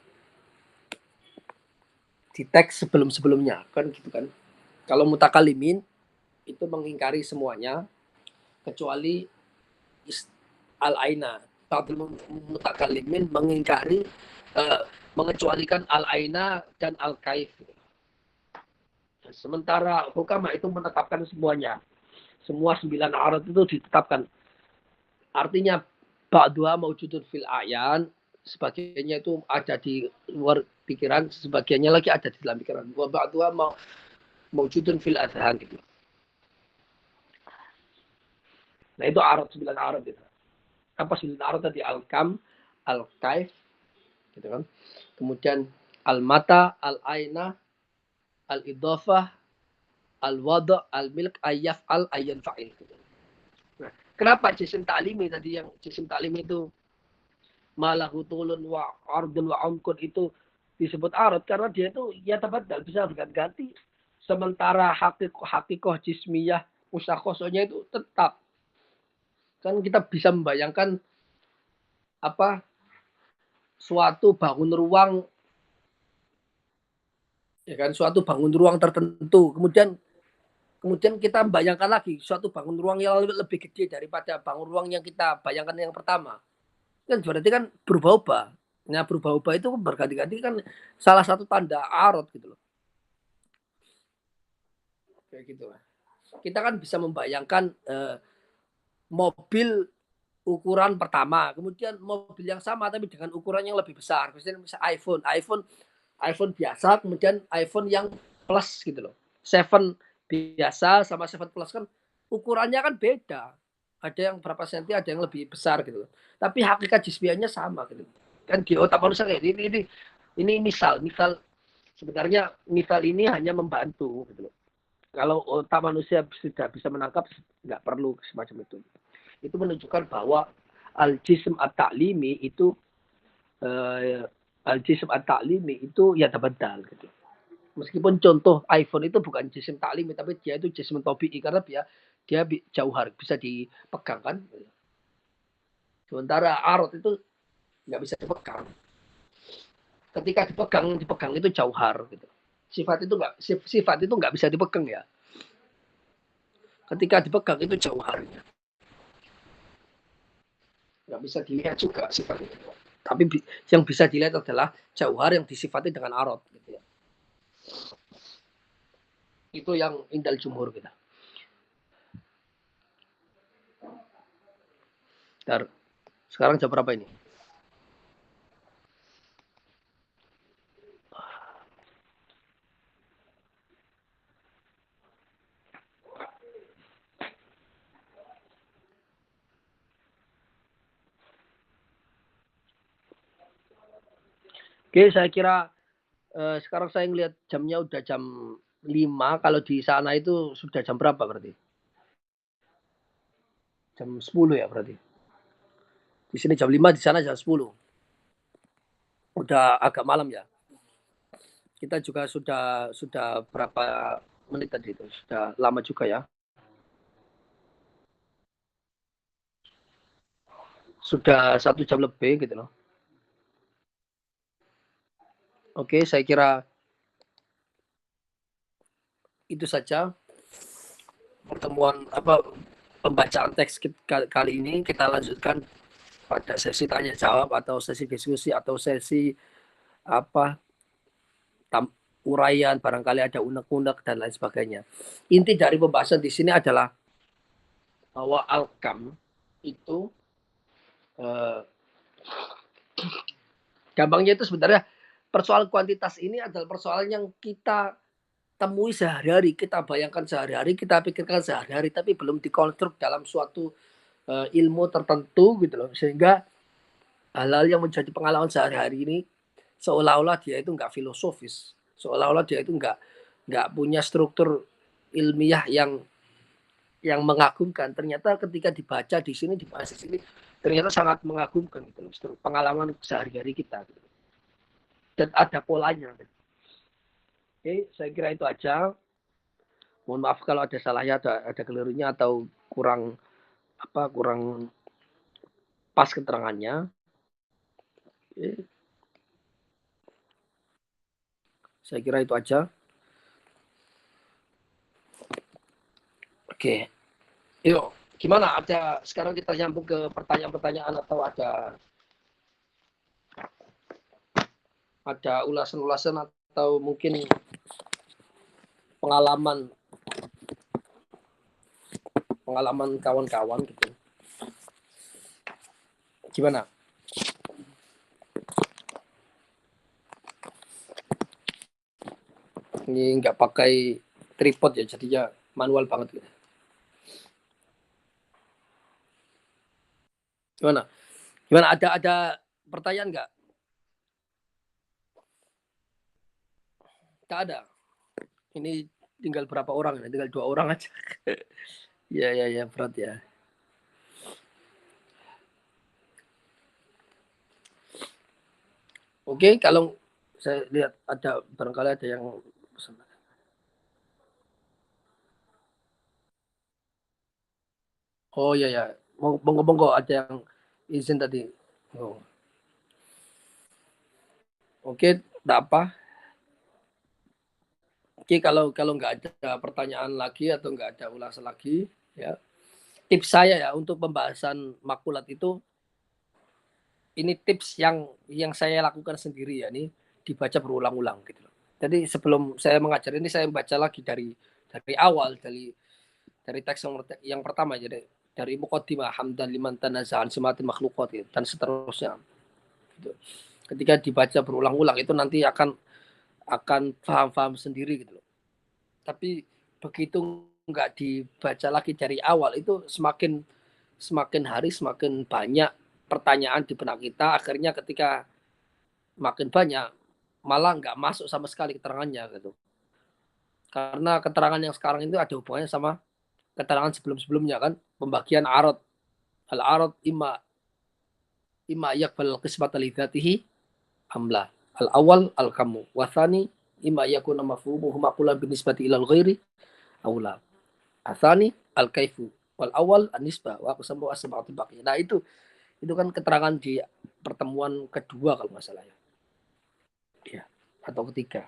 di teks sebelum-sebelumnya kan gitu kan. Kalau mutakalimin itu mengingkari semuanya kecuali al-aina. Batil mutakalimin mengingkari mengecualikan al-aina dan al-kaif. Sementara hukama itu menetapkan semuanya. Semua 9 arat itu ditetapkan. Artinya ba'dua maujudun fil ayan, sebagainya itu ada di luar pikiran, sebagiannya lagi ada di dalam pikiran. Wa ba'dua maujudun fil adhan gitu. Nah itu arat 9 arat itu. Apa 9 arat tadi? Al-kam, al-kaif, gitu kan. Kemudian al-mata, al-aina, al-idhafah, al-wada, al-milk, ayyaf, al-ayyan fa'il. Gitu. Nah, kenapa jisim ta'limi tadi yang jisim ta'limi itu malah hutulun wa ardun wa umkun itu disebut arat karena dia itu ya tabadal bisa berganti. Sementara hakikoh jismiyah usakhosonya itu tetap. Kan kita bisa membayangkan apa suatu bangun ruang ya kan suatu bangun ruang tertentu kemudian kita bayangkan lagi suatu bangun ruang yang lebih gede daripada bangun ruang yang kita bayangkan yang pertama kan berarti kan berubah-ubah. Nah berubah-ubah itu berganti-ganti kan salah satu tanda arot gitu loh kayak gitu lah. Kita kan bisa membayangkan mobil ukuran pertama kemudian mobil yang sama tapi dengan ukuran yang lebih besar misalnya iPhone biasa kemudian iPhone yang plus gitu loh. Seven biasa sama Seven Plus kan ukurannya kan beda. Ada yang berapa senti, ada yang lebih besar gitu loh. Tapi hakikat jismiahnya sama gitu. Kan di otak manusia kayak ini misal sebenarnya misal ini hanya membantu gitu loh. Kalau otak manusia sudah bisa menangkap nggak perlu semacam itu. Itu menunjukkan bahwa al-jism at-ta'limi itu al-jism at-ta'limi itu ya tabadal gitu. Meskipun contoh iPhone itu bukan jisim taklimi tapi dia itu jisim tobi'i karena dia jauhar bisa dipegang kan. Sementara arot itu nggak bisa dipegang. Ketika dipegang itu jauhar gitu. Sifat itu nggak bisa dipegang ya. Ketika dipegang itu jauhar. Nggak bisa dilihat juga sifat itu. Tapi yang bisa dilihat adalah jauhar yang disifati dengan arot gitu ya. Itu yang indal jumhur kita. Sekarang jam berapa ini? Oke, saya kira sekarang saya ngelihat jamnya udah jam 5. Kalau di sana itu sudah jam berapa berarti? Jam 10 ya berarti. Di sini jam 5, di sana jam 10. Udah agak malam ya. Kita juga sudah berapa menit tadi itu? Sudah lama juga ya. Sudah 1 jam lebih gitu loh. Oke, saya kira itu saja pertemuan pembacaan teks kali ini. Kita lanjutkan pada sesi tanya jawab atau sesi diskusi atau sesi apa uraian, barangkali ada unek-unek dan lain sebagainya. Inti dari pembahasan di sini adalah bahwa al-kam itu eh, gampangnya itu sebenarnya persoalan kuantitas ini adalah persoalan yang kita temui sehari-hari, kita bayangkan sehari-hari, kita pikirkan sehari-hari, tapi belum dikonstruk dalam suatu ilmu tertentu gitu loh, sehingga hal-hal yang menjadi pengalaman sehari-hari ini seolah-olah dia itu nggak filosofis, seolah-olah dia itu nggak punya struktur ilmiah yang mengagumkan. Ternyata ketika dibaca di sini dibahas di sini ternyata sangat mengagumkan gitu loh, pengalaman sehari-hari kita gitu. Dan ada polanya. Oke, saya kira itu aja. Mohon maaf kalau ada salahnya, ada kelirunya atau kurang pas keterangannya. Oke. Saya kira itu aja. Oke. Yuk, gimana? Ada sekarang kita nyambung ke pertanyaan-pertanyaan atau ada ulasan-ulasan atau mungkin pengalaman kawan-kawan gitu. Gimana? Ini nggak pakai tripod ya, jadinya manual banget gitu. Gimana? Gimana? Ada pertanyaan nggak? Nggak ada. Ini tinggal berapa orang? Tinggal 2 orang aja. Ya, berat ya. Oke, kalau saya lihat ada barangkali ada yang pesan. Oh ya, monggo ada yang izin tadi. Oh, oke, tidak apa. Oke, kalau nggak ada pertanyaan lagi atau nggak ada ulasan lagi, ya tips saya ya untuk pembahasan makulat itu, ini tips yang saya lakukan sendiri ya, ini dibaca berulang-ulang gitu loh. Jadi sebelum saya mengajar ini saya baca lagi dari awal, dari teks yang pertama, jadi dari muqaddimah hamdan liman tanaza'an simatil makhluqat gitu, dan seterusnya gitu. Ketika dibaca berulang-ulang itu nanti akan paham-paham sendiri gitu loh. Tapi begitu nggak dibaca lagi dari awal itu semakin semakin hari semakin banyak pertanyaan di benak kita, akhirnya ketika makin banyak malah nggak masuk sama sekali keterangannya gitu. Karena keterangan yang sekarang itu ada hubungannya sama keterangan sebelum-sebelumnya kan, pembagian arad. Al arad imma yakbal qismat lidatihi amla. Al awal al kamu wathani imma yakuna mafhumuhu maqulan binisbati ilal ghairi aula. Athani al kaifu wal awal an nisbah wa aqsamu asba'atul baqi. Nah, itu kan keterangan di pertemuan kedua kalau nggak salah ya. Ya, atau ketiga.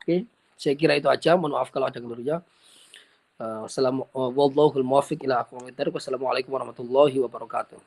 Oke, saya kira itu aja. Mohon maaf kalau ada kelirunya. Wallahul muwaffiq ila aqwamit thoriq. Wassalamualaikum warahmatullahi wabarakatuh.